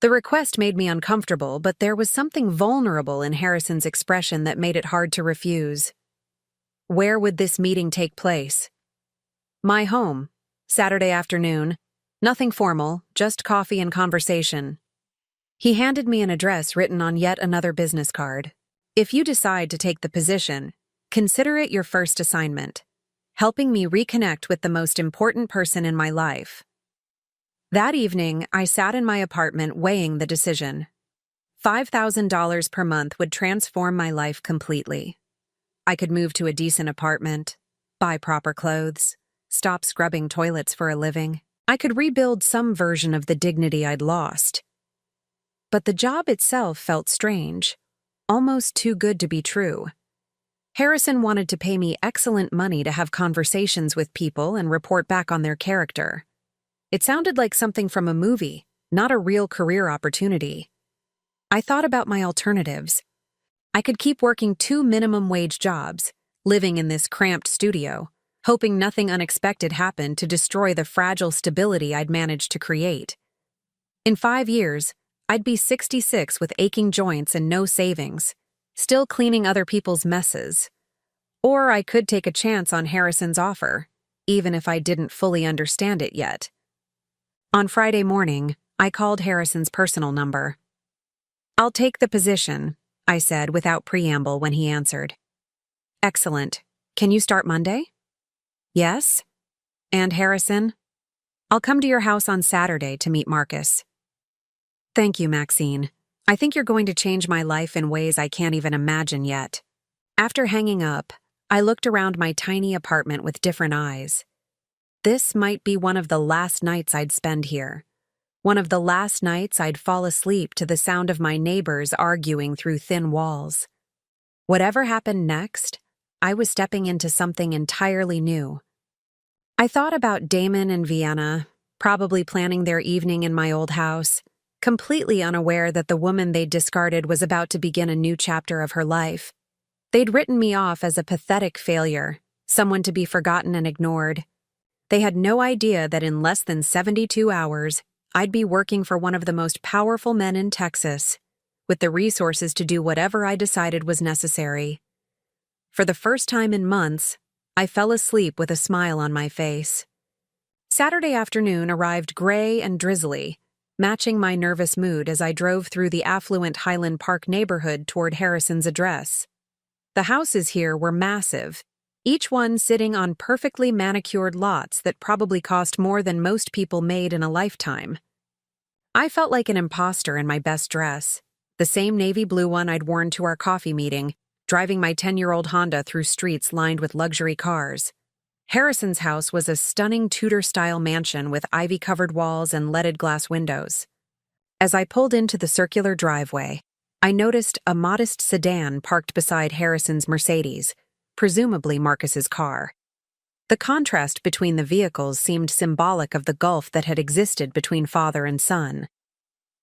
The request made me uncomfortable, but there was something vulnerable in Harrison's expression that made it hard to refuse. "Where would this meeting take place?" "My home. Saturday afternoon. Nothing formal, just coffee and conversation." He handed me an address written on yet another business card. "If you decide to take the position, consider it your first assignment, helping me reconnect with the most important person in my life." That evening, I sat in my apartment weighing the decision. $5,000 per month would transform my life completely. I could move to a decent apartment, buy proper clothes, stop scrubbing toilets for a living. I could rebuild some version of the dignity I'd lost. But the job itself felt strange, almost too good to be true. Harrison wanted to pay me excellent money to have conversations with people and report back on their character. It sounded like something from a movie, not a real career opportunity. I thought about my alternatives. I could keep working 2 minimum wage jobs, living in this cramped studio, hoping nothing unexpected happened to destroy the fragile stability I'd managed to create. In 5 years, I'd be 66 with aching joints and no savings, still cleaning other people's messes. Or I could take a chance on Harrison's offer, even if I didn't fully understand it yet. On Friday morning, I called Harrison's personal number. "I'll take the position," I said without preamble when he answered. "Excellent. Can you start Monday?" "Yes." "And Harrison?" "I'll come to your house on Saturday to meet Marcus." "Thank you, Maxine. I think you're going to change my life in ways I can't even imagine yet." After hanging up, I looked around my tiny apartment with different eyes. This might be one of the last nights I'd spend here. One of the last nights I'd fall asleep to the sound of my neighbors arguing through thin walls. Whatever happened next, I was stepping into something entirely new. I thought about Damon and Vienna, probably planning their evening in my old house, completely unaware that the woman they'd discarded was about to begin a new chapter of her life. They'd written me off as a pathetic failure, someone to be forgotten and ignored. They had no idea that in less than 72 hours, I'd be working for one of the most powerful men in Texas, with the resources to do whatever I decided was necessary. For the first time in months, I fell asleep with a smile on my face. Saturday afternoon arrived gray and drizzly, matching my nervous mood as I drove through the affluent Highland Park neighborhood toward Harrison's address. The houses here were massive, each one sitting on perfectly manicured lots that probably cost more than most people made in a lifetime. I felt like an imposter in my best dress, the same navy blue one I'd worn to our coffee meeting, driving my 10-year-old Honda through streets lined with luxury cars. Harrison's house was a stunning Tudor-style mansion with ivy-covered walls and leaded glass windows. As I pulled into the circular driveway, I noticed a modest sedan parked beside Harrison's Mercedes, presumably Marcus's car. The contrast between the vehicles seemed symbolic of the gulf that had existed between father and son.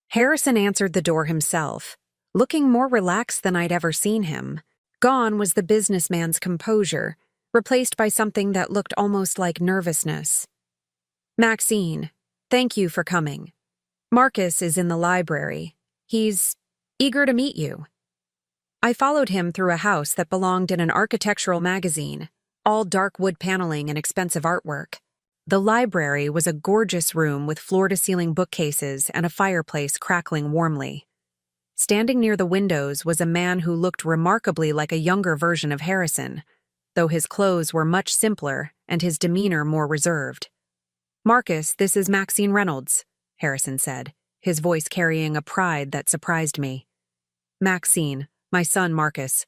Harrison answered the door himself, looking more relaxed than I'd ever seen him. Gone was the businessman's composure, replaced by something that looked almost like nervousness. "Maxine, thank you for coming. Marcus is in the library. He's eager to meet you." I followed him through a house that belonged in an architectural magazine, all dark wood paneling and expensive artwork. The library was a gorgeous room with floor-to-ceiling bookcases and a fireplace crackling warmly. Standing near the windows was a man who looked remarkably like a younger version of Harrison, though his clothes were much simpler and his demeanor more reserved. "Marcus, this is Maxine Reynolds," Harrison said, his voice carrying a pride that surprised me. "Maxine, my son Marcus."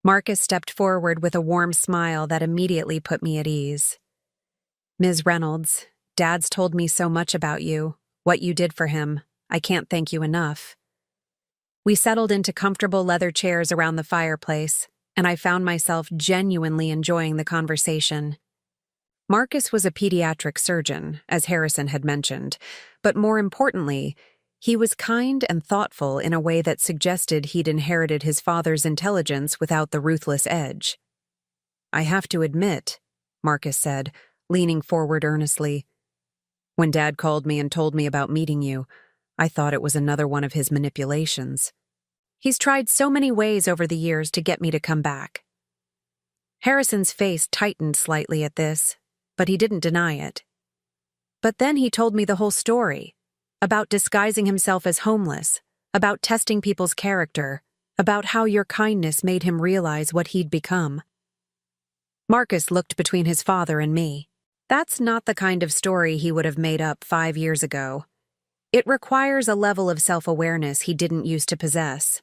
Marcus stepped forward with a warm smile that immediately put me at ease. "Ms. Reynolds, Dad's told me so much about you, what you did for him. I can't thank you enough." We settled into comfortable leather chairs around the fireplace, and I found myself genuinely enjoying the conversation. Marcus was a pediatric surgeon, as Harrison had mentioned, but more importantly, he was kind and thoughtful in a way that suggested he'd inherited his father's intelligence without the ruthless edge. "I have to admit," Marcus said, leaning forward earnestly, "when Dad called me and told me about meeting you, I thought it was another one of his manipulations. He's tried so many ways over the years to get me to come back." Harrison's face tightened slightly at this, but he didn't deny it. "But then he told me the whole story, about disguising himself as homeless, about testing people's character, about how your kindness made him realize what he'd become." Marcus looked between his father and me. That's not the kind of story he would have made up 5 years ago. It requires a level of self-awareness he didn't used to possess.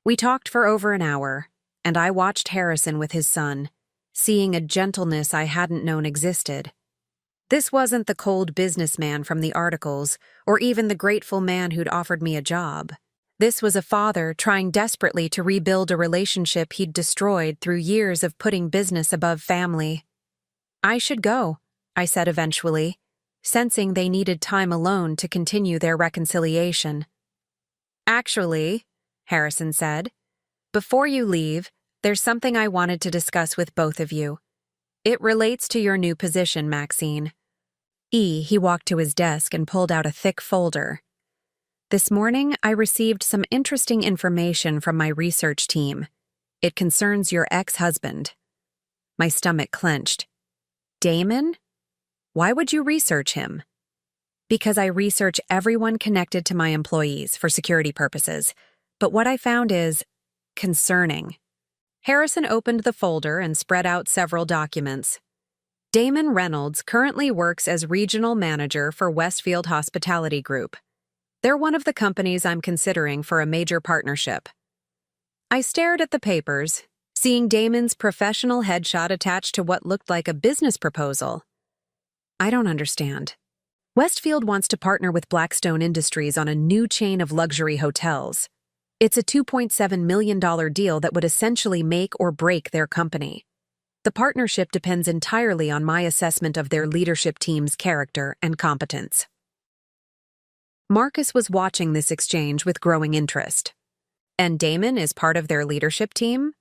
We talked for over an hour, and I watched Harrison with his son, seeing a gentleness I hadn't known existed. This wasn't the cold businessman from the articles, or even the grateful man who'd offered me a job. This was a father trying desperately to rebuild a relationship he'd destroyed through years of putting business above family. "I should go," I said eventually, sensing they needed time alone to continue their reconciliation. "Actually," Harrison said, "before you leave, there's something I wanted to discuss with both of you. It relates to your new position, Maxine." He walked to his desk and pulled out a thick folder. "This morning, I received some interesting information from my research team. It concerns your ex-husband." My stomach clenched. "Damon? Why would you research him?" "Because I research everyone connected to my employees for security purposes, but what I found is concerning." Harrison opened the folder and spread out several documents. "Damon Reynolds currently works as regional manager for Westfield Hospitality Group. They're one of the companies I'm considering for a major partnership." I stared at the papers, seeing Damon's professional headshot attached to what looked like a business proposal. "I don't understand." "Westfield wants to partner with Blackstone Industries on a new chain of luxury hotels. It's a $2.7 million deal that would essentially make or break their company. The partnership depends entirely on my assessment of their leadership team's character and competence." Marcus was watching this exchange with growing interest. "And Damon is part of their leadership team?"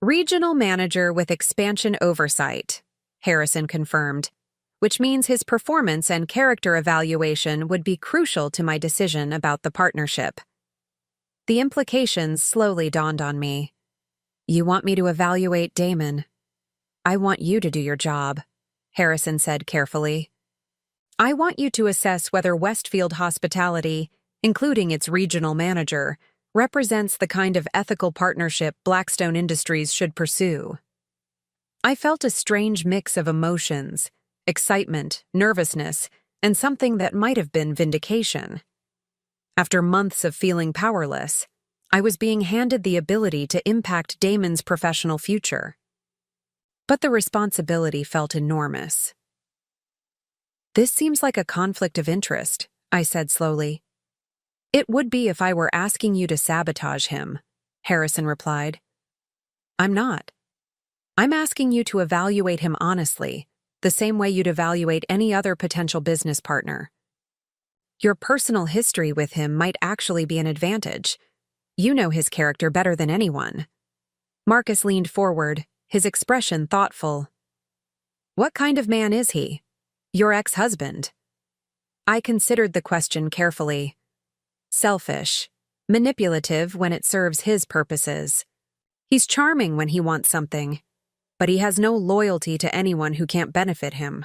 "Regional manager with expansion oversight," Harrison confirmed, "which means his performance and character evaluation would be crucial to my decision about the partnership." The implications slowly dawned on me. "You want me to evaluate Damon. I want you to do your job," Harrison said carefully. "I want you to assess whether Westfield Hospitality, including its regional manager, represents the kind of ethical partnership Blackstone Industries should pursue." I felt a strange mix of emotions, excitement, nervousness, and something that might have been vindication. After months of feeling powerless, I was being handed the ability to impact Damon's professional future. But the responsibility felt enormous. "This seems like a conflict of interest," I said slowly. "It would be if I were asking you to sabotage him," Harrison replied. "I'm not. I'm asking you to evaluate him honestly, the same way you'd evaluate any other potential business partner. Your personal history with him might actually be an advantage. You know his character better than anyone." Marcus leaned forward, his expression thoughtful. "What kind of man is he? Your ex-husband?" I considered the question carefully. "Selfish, manipulative when it serves his purposes. He's charming when he wants something. but he has no loyalty to anyone who can't benefit him.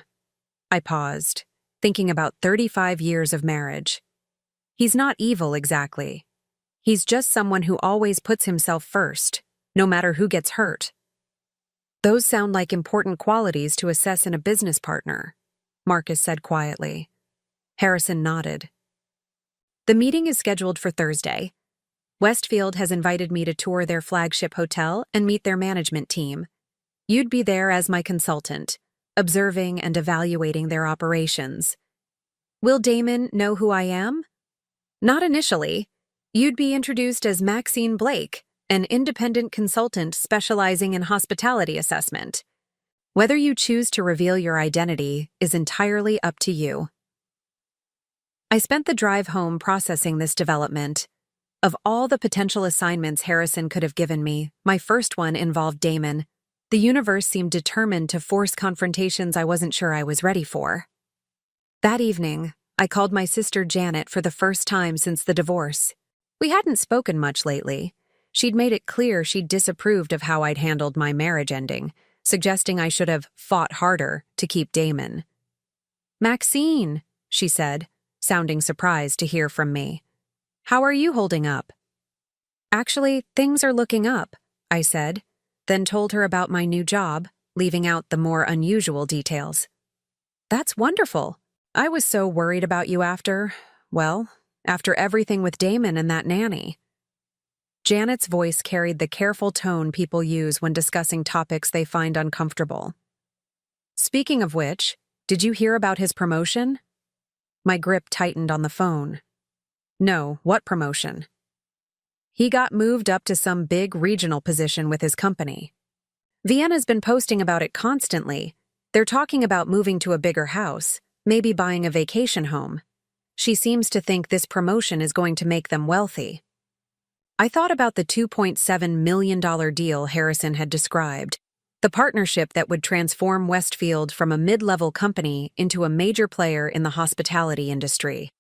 I paused, thinking about 35 years of marriage. He's not evil exactly. He's just someone who always puts himself first, no matter who gets hurt. Those sound like important qualities to assess in a business partner, Marcus said quietly. Harrison nodded. The meeting is scheduled for Thursday. Westfield has invited me to tour their flagship hotel and meet their management team. You'd be there as my consultant, observing and evaluating their operations. Will Damon know who I am? Not initially. You'd be introduced as Maxine Blake, an independent consultant specializing in hospitality assessment. Whether you choose to reveal your identity is entirely up to you. I spent the drive home processing this development. Of all the potential assignments Harrison could have given me, my first one involved Damon. The universe seemed determined to force confrontations I wasn't sure I was ready for. That evening, I called my sister Janet for the first time since the divorce. We hadn't spoken much lately. She'd made it clear she'd disapproved of how I'd handled my marriage ending, suggesting I should have fought harder to keep Damon. "Maxine," she said, sounding surprised to hear from me. "How are you holding up?" "Actually, things are looking up," I said, then told her about my new job, leaving out the more unusual details. "That's wonderful. I was so worried about you after everything with Damon and that nanny." Janet's voice carried the careful tone people use when discussing topics they find uncomfortable. "Speaking of which, did you hear about his promotion?" My grip tightened on the phone. "No, what promotion?" "He got moved up to some big regional position with his company. Vienna's been posting about it constantly. They're talking about moving to a bigger house, maybe buying a vacation home. She seems to think this promotion is going to make them wealthy." I thought about the $2.7 million deal Harrison had described, the partnership that would transform Westfield from a mid-level company into a major player in the hospitality industry.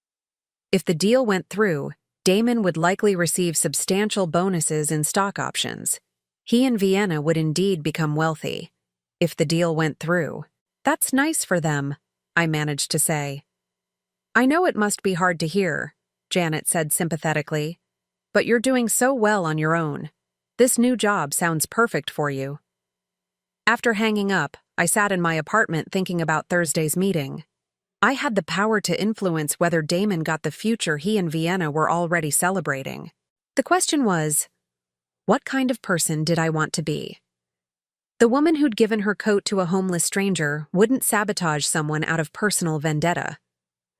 If the deal went through, Damon would likely receive substantial bonuses and stock options. He and Vienna would indeed become wealthy. If the deal went through. "That's nice for them," I managed to say. "I know it must be hard to hear," Janet said sympathetically, "but you're doing so well on your own. This new job sounds perfect for you." After hanging up, I sat in my apartment thinking about Thursday's meeting. I had the power to influence whether Damon got the future he and Vienna were already celebrating. The question was, what kind of person did I want to be? The woman who'd given her coat to a homeless stranger wouldn't sabotage someone out of personal vendetta.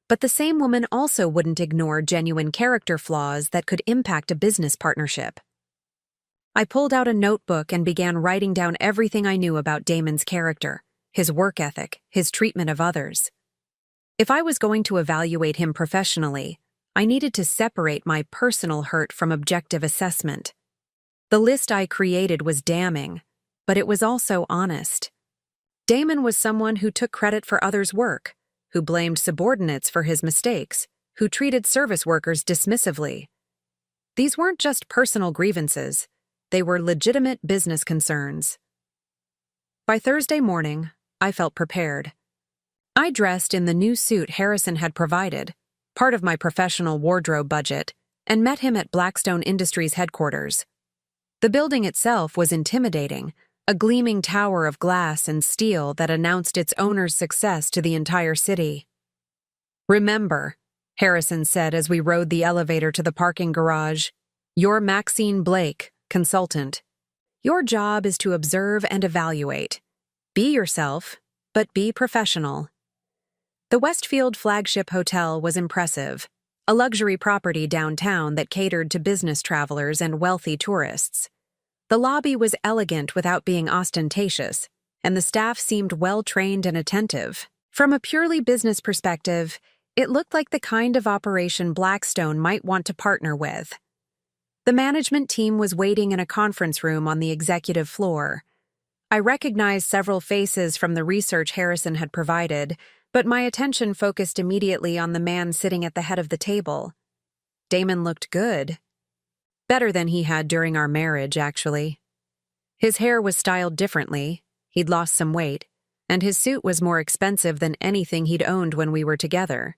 But the same woman also wouldn't ignore genuine character flaws that could impact a business partnership. I pulled out a notebook and began writing down everything I knew about Damon's character, his work ethic, his treatment of others. If I was going to evaluate him professionally, I needed to separate my personal hurt from objective assessment. The list I created was damning, but it was also honest. Damon was someone who took credit for others' work, who blamed subordinates for his mistakes, who treated service workers dismissively. These weren't just personal grievances, they were legitimate business concerns. By Thursday morning, I felt prepared. I dressed in the new suit Harrison had provided, part of my professional wardrobe budget, and met him at Blackstone Industries headquarters. The building itself was intimidating, a gleaming tower of glass and steel that announced its owner's success to the entire city. "Remember," Harrison said as we rode the elevator to the parking garage, "you're Maxine Blake, consultant. Your job is to observe and evaluate. Be yourself, but be professional." The Westfield flagship hotel was impressive, a luxury property downtown that catered to business travelers and wealthy tourists. The lobby was elegant without being ostentatious, and the staff seemed well-trained and attentive. From a purely business perspective, it looked like the kind of operation Blackstone might want to partner with. The management team was waiting in a conference room on the executive floor. I recognized several faces from the research Harrison had provided, but my attention focused immediately on the man sitting at the head of the table. Damon looked good. Better than he had during our marriage, actually. His hair was styled differently, He'd lost some weight, and his suit was more expensive than anything he'd owned when we were together.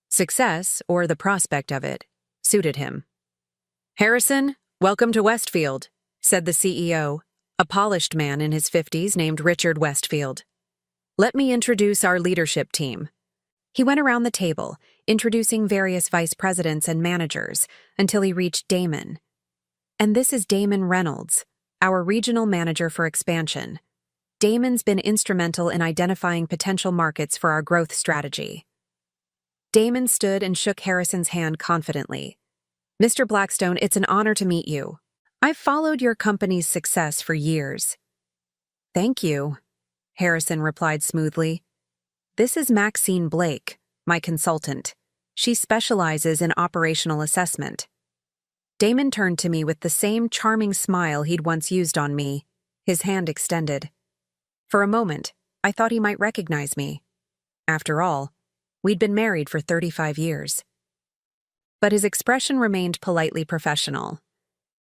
Success, or the prospect of it, suited him. "Harrison, welcome to Westfield," said the CEO, a polished man in his 50s named Richard Westfield. "Let me introduce our leadership team." He went around the table, introducing various vice presidents and managers, until he reached Damon. "And this is Damon Reynolds, our regional manager for expansion. Damon's been instrumental in identifying potential markets for our growth strategy." Damon stood and shook Harrison's hand confidently. "Mr. Blackstone, it's an honor to meet you. I've followed your company's success for years." "Thank you," Harrison replied smoothly. "This is Maxine Blake, my consultant. She specializes in operational assessment." Damon turned to me with the same charming smile he'd once used on me, his hand extended. For a moment, I thought he might recognize me. After all, we'd been married for 35 years. But his expression remained politely professional.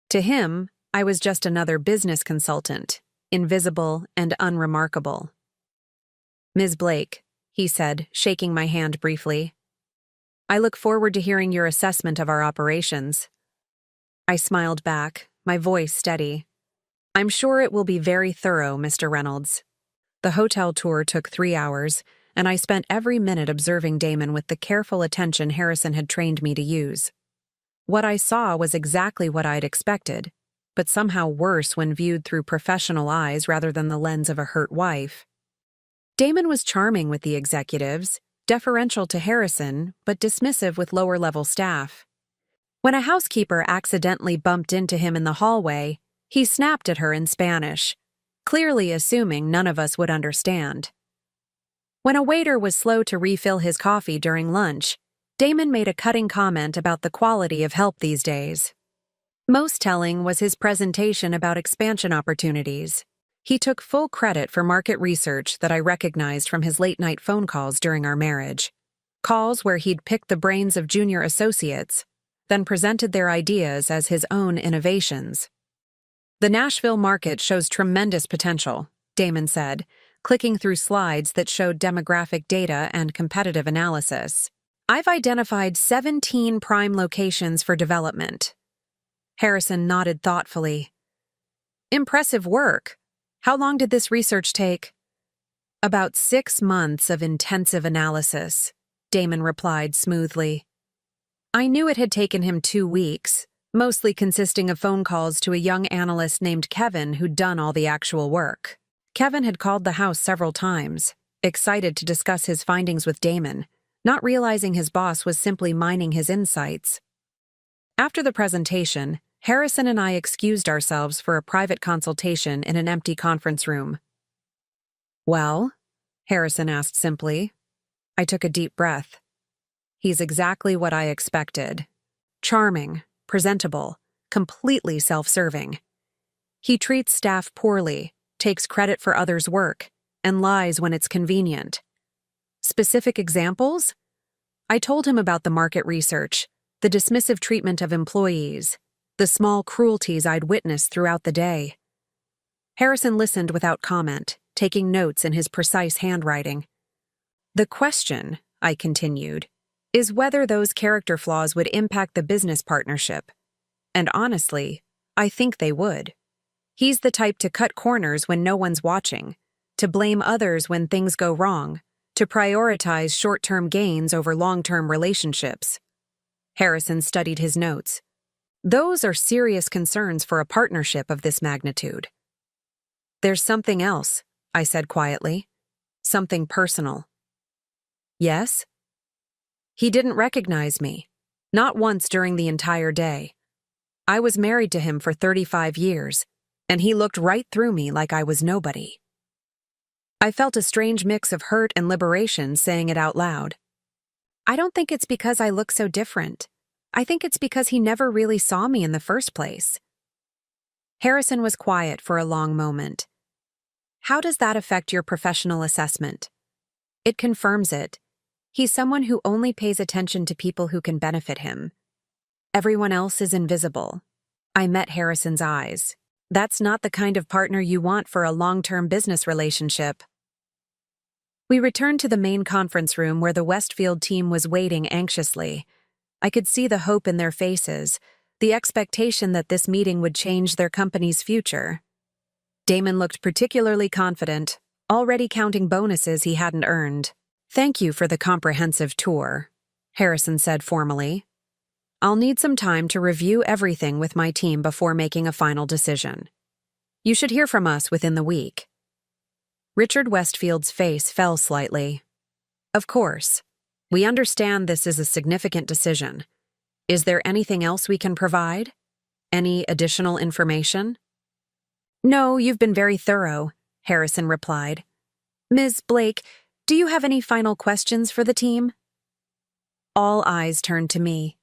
To him, I was just another business consultant, invisible and unremarkable. "Ms. Blake," he said, shaking my hand briefly, "I look forward to hearing your assessment of our operations." I smiled back, my voice steady. "I'm sure it will be very thorough, Mr. Reynolds." The hotel tour took 3 hours, and I spent every minute observing Damon with the careful attention Harrison had trained me to use. What I saw was exactly what I'd expected, but somehow worse when viewed through professional eyes rather than the lens of a hurt wife. Damon was charming with the executives, deferential to Harrison, but dismissive with lower-level staff. When a housekeeper accidentally bumped into him in the hallway, he snapped at her in Spanish, clearly assuming none of us would understand. When a waiter was slow to refill his coffee during lunch, Damon made a cutting comment about the quality of help these days. Most telling was his presentation about expansion opportunities. He took full credit for market research that I recognized from his late-night phone calls during our marriage. Calls where he'd picked the brains of junior associates, then presented their ideas as his own innovations. "The Nashville market shows tremendous potential," Damon said, clicking through slides that showed demographic data and competitive analysis. "I've identified 17 prime locations for development." Harrison nodded thoughtfully. "Impressive work. How long did this research take?" "About 6 months of intensive analysis," Damon replied smoothly. I knew it had taken him 2 weeks, mostly consisting of phone calls to a young analyst named Kevin who'd done all the actual work. Kevin had called the house several times, excited to discuss his findings with Damon, not realizing his boss was simply mining his insights. After the presentation, Harrison and I excused ourselves for a private consultation in an empty conference room. "Well?" Harrison asked simply. I took a deep breath. He's exactly what I expected. Charming, presentable, completely self-serving. He treats staff poorly, takes credit for others' work, and lies when it's convenient. Specific examples? I told him about the market research, the dismissive treatment of employees, the small cruelties I'd witnessed throughout the day. Harrison listened without comment, taking notes in his precise handwriting. "The question," I continued, "is whether those character flaws would impact the business partnership. And honestly, I think they would. He's the type to cut corners when no one's watching, to blame others when things go wrong, to prioritize short-term gains over long-term relationships." Harrison studied his notes. "Those are serious concerns for a partnership of this magnitude." "There's something else," I said quietly. "Something personal." "Yes?" "He didn't recognize me. Not once during the entire day. I was married to him for 35 years, and he looked right through me like I was nobody." I felt a strange mix of hurt and liberation saying it out loud. "I don't think it's because I look so different. I think it's because he never really saw me in the first place." Harrison was quiet for a long moment. "How does that affect your professional assessment?" "It confirms it. He's someone who only pays attention to people who can benefit him. Everyone else is invisible." I met Harrison's eyes. That's not the kind of partner you want for a long-term business relationship. We returned to the main conference room where the Westfield team was waiting anxiously. I could see the hope in their faces, the expectation that this meeting would change their company's future. Damon looked particularly confident, already counting bonuses he hadn't earned. "Thank you for the comprehensive tour," Harrison said formally. "I'll need some time to review everything with my team before making a final decision. You should hear from us within the week." Richard Westfield's face fell slightly. "Of course. We understand this is a significant decision. Is there anything else we can provide? Any additional information?" "No, you've been very thorough," Harrison replied. "Ms. Blake, do you have any final questions for the team?" All eyes turned to me.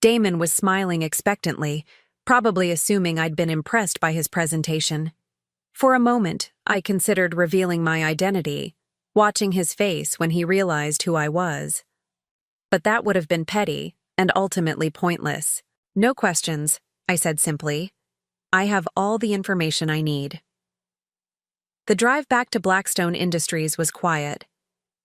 Damon was smiling expectantly, probably assuming I'd been impressed by his presentation. For a moment, I considered revealing my identity, watching his face when he realized who I was. But that would have been petty and ultimately pointless. "No questions," I said simply. "I have all the information I need." The drive back to Blackstone Industries was quiet.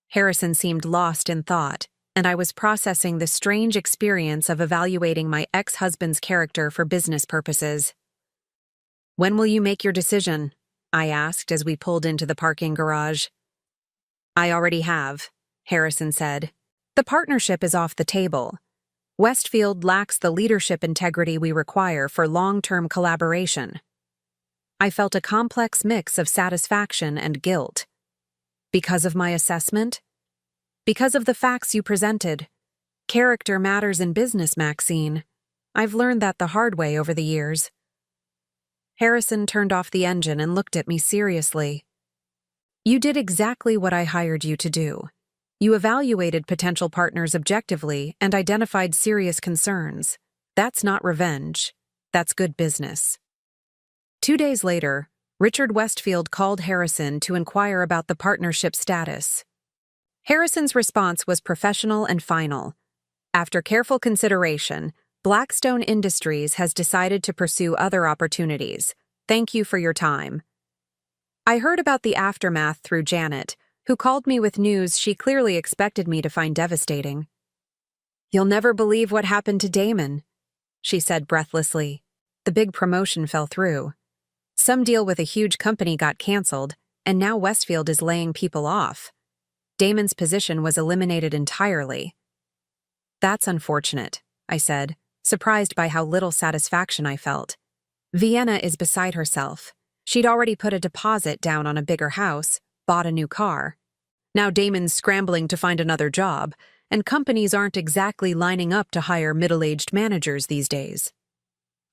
Harrison seemed lost in thought, and I was processing the strange experience of evaluating my ex-husband's character for business purposes. "When will you make your decision?" I asked as we pulled into the parking garage. "I already have," Harrison said. "The partnership is off the table. Westfield lacks the leadership integrity we require for long-term collaboration." I felt a complex mix of satisfaction and guilt. Because of my assessment? Because of the facts you presented. Character matters in business, Maxine. I've learned that the hard way over the years. Harrison turned off the engine and looked at me seriously. "You did exactly what I hired you to do. You evaluated potential partners objectively and identified serious concerns. That's not revenge. That's good business." 2 days later, Richard Westfield called Harrison to inquire about the partnership status. Harrison's response was professional and final. "After careful consideration, Blackstone Industries has decided to pursue other opportunities. Thank you for your time." I heard about the aftermath through Janet, who called me with news she clearly expected me to find devastating. "You'll never believe what happened to Damon," she said breathlessly. "The big promotion fell through. Some deal with a huge company got canceled, and now Westfield is laying people off. Damon's position was eliminated entirely." "That's unfortunate," I said, surprised by how little satisfaction I felt. Vienna is beside herself. She'd already put a deposit down on a bigger house, bought a new car. Now Damon's scrambling to find another job, and companies aren't exactly lining up to hire middle-aged managers these days.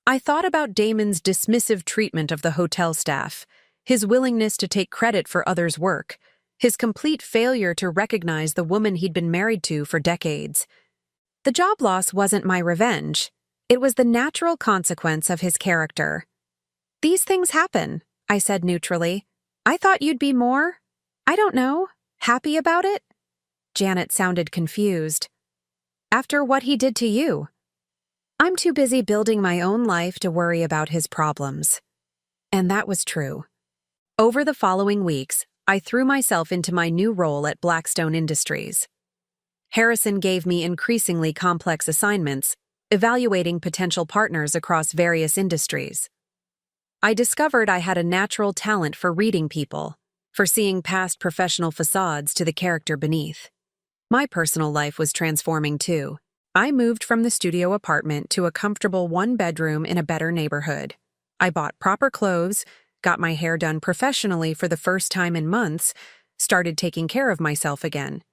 I thought about Damon's dismissive treatment of the hotel staff, his willingness to take credit for others' work, his complete failure to recognize the woman he'd been married to for decades. The job loss wasn't my revenge. It was the natural consequence of his character. "These things happen," I said neutrally. "I thought you'd be more, I don't know, happy about it?" Janet sounded confused. "After what he did to you?" "I'm too busy building my own life to worry about his problems." And that was true. Over the following weeks, I threw myself into my new role at Blackstone Industries. Harrison gave me increasingly complex assignments, evaluating potential partners across various industries. I discovered I had a natural talent for reading people, for seeing past professional facades to the character beneath. My personal life was transforming too. I moved from the studio apartment to a comfortable one-bedroom in a better neighborhood. I bought proper clothes, got my hair done professionally for the first time in months, started taking care of myself again.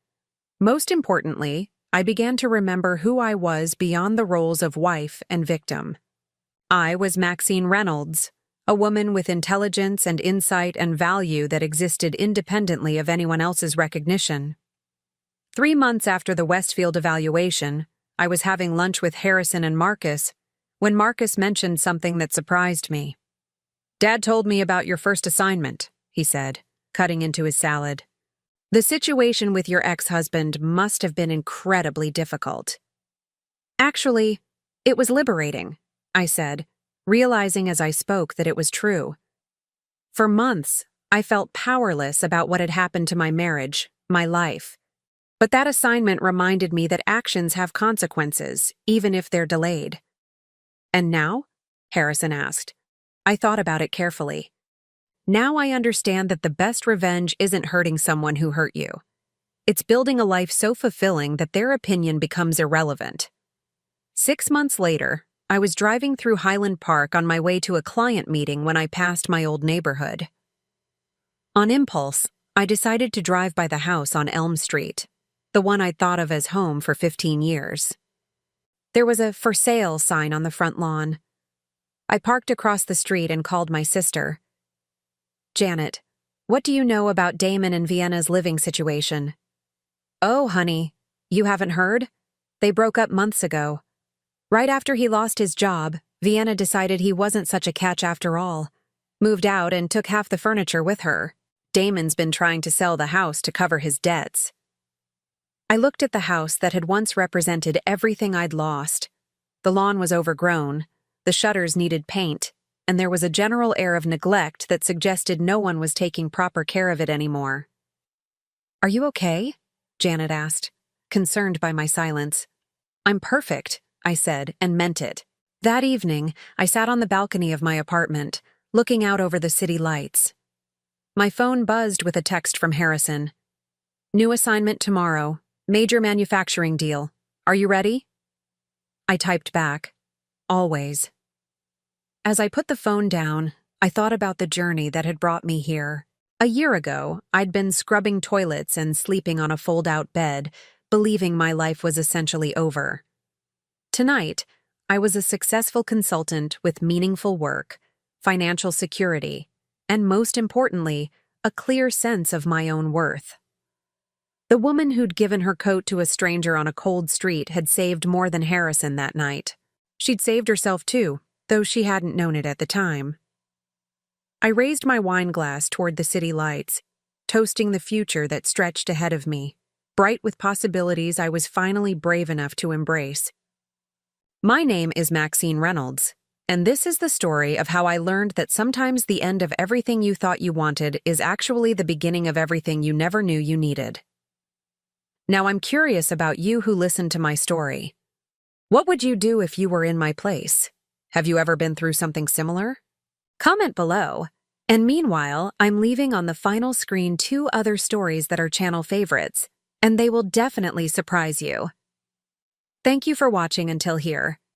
Most importantly, I began to remember who I was beyond the roles of wife and victim. I was Maxine Reynolds, a woman with intelligence and insight and value that existed independently of anyone else's recognition. 3 months after the Westfield evaluation, I was having lunch with Harrison and Marcus when Marcus mentioned something that surprised me. "Dad told me about your first assignment," he said, cutting into his salad. "The situation with your ex-husband must have been incredibly difficult." "Actually, it was liberating," I said, realizing as I spoke that it was true. For months, I felt powerless about what had happened to my marriage, my life. But that assignment reminded me that actions have consequences, even if they're delayed. "And now?" Harrison asked. I thought about it carefully. Now I understand that the best revenge isn't hurting someone who hurt you. It's building a life so fulfilling that their opinion becomes irrelevant. 6 months later, I was driving through Highland Park on my way to a client meeting when I passed my old neighborhood. On impulse, I decided to drive by the house on Elm Street, the one I'd thought of as home for 15 years. There was a "for sale" sign on the front lawn. I parked across the street and called my sister. "Janet, what do you know about Damon and Vienna's living situation?" "Oh, honey, you haven't heard? They broke up months ago. Right after he lost his job, Vienna decided he wasn't such a catch after all. Moved out and took half the furniture with her. Damon's been trying to sell the house to cover his debts." I looked at the house that had once represented everything I'd lost. The lawn was overgrown, the shutters needed paint, and there was a general air of neglect that suggested no one was taking proper care of it anymore. "Are you okay?" Janet asked, concerned by my silence. "I'm perfect," I said, and meant it. That evening, I sat on the balcony of my apartment, looking out over the city lights. My phone buzzed with a text from Harrison. "New assignment tomorrow. Major manufacturing deal. Are you ready?" I typed back, "Always." As I put the phone down, I thought about the journey that had brought me here. A year ago, I'd been scrubbing toilets and sleeping on a fold-out bed, believing my life was essentially over. Tonight, I was a successful consultant with meaningful work, financial security, and most importantly, a clear sense of my own worth. The woman who'd given her coat to a stranger on a cold street had saved more than Harrison that night. She'd saved herself too, though she hadn't known it at the time. I raised my wine glass toward the city lights, toasting the future that stretched ahead of me, bright with possibilities I was finally brave enough to embrace. My name is Maxine Reynolds, and this is the story of how I learned that sometimes the end of everything you thought you wanted is actually the beginning of everything you never knew you needed. Now I'm curious about you who listened to my story. What would you do if you were in my place? Have you ever been through something similar? Comment below. And meanwhile, I'm leaving on the final screen 2 other stories that are channel favorites, and they will definitely surprise you. Thank you for watching until here.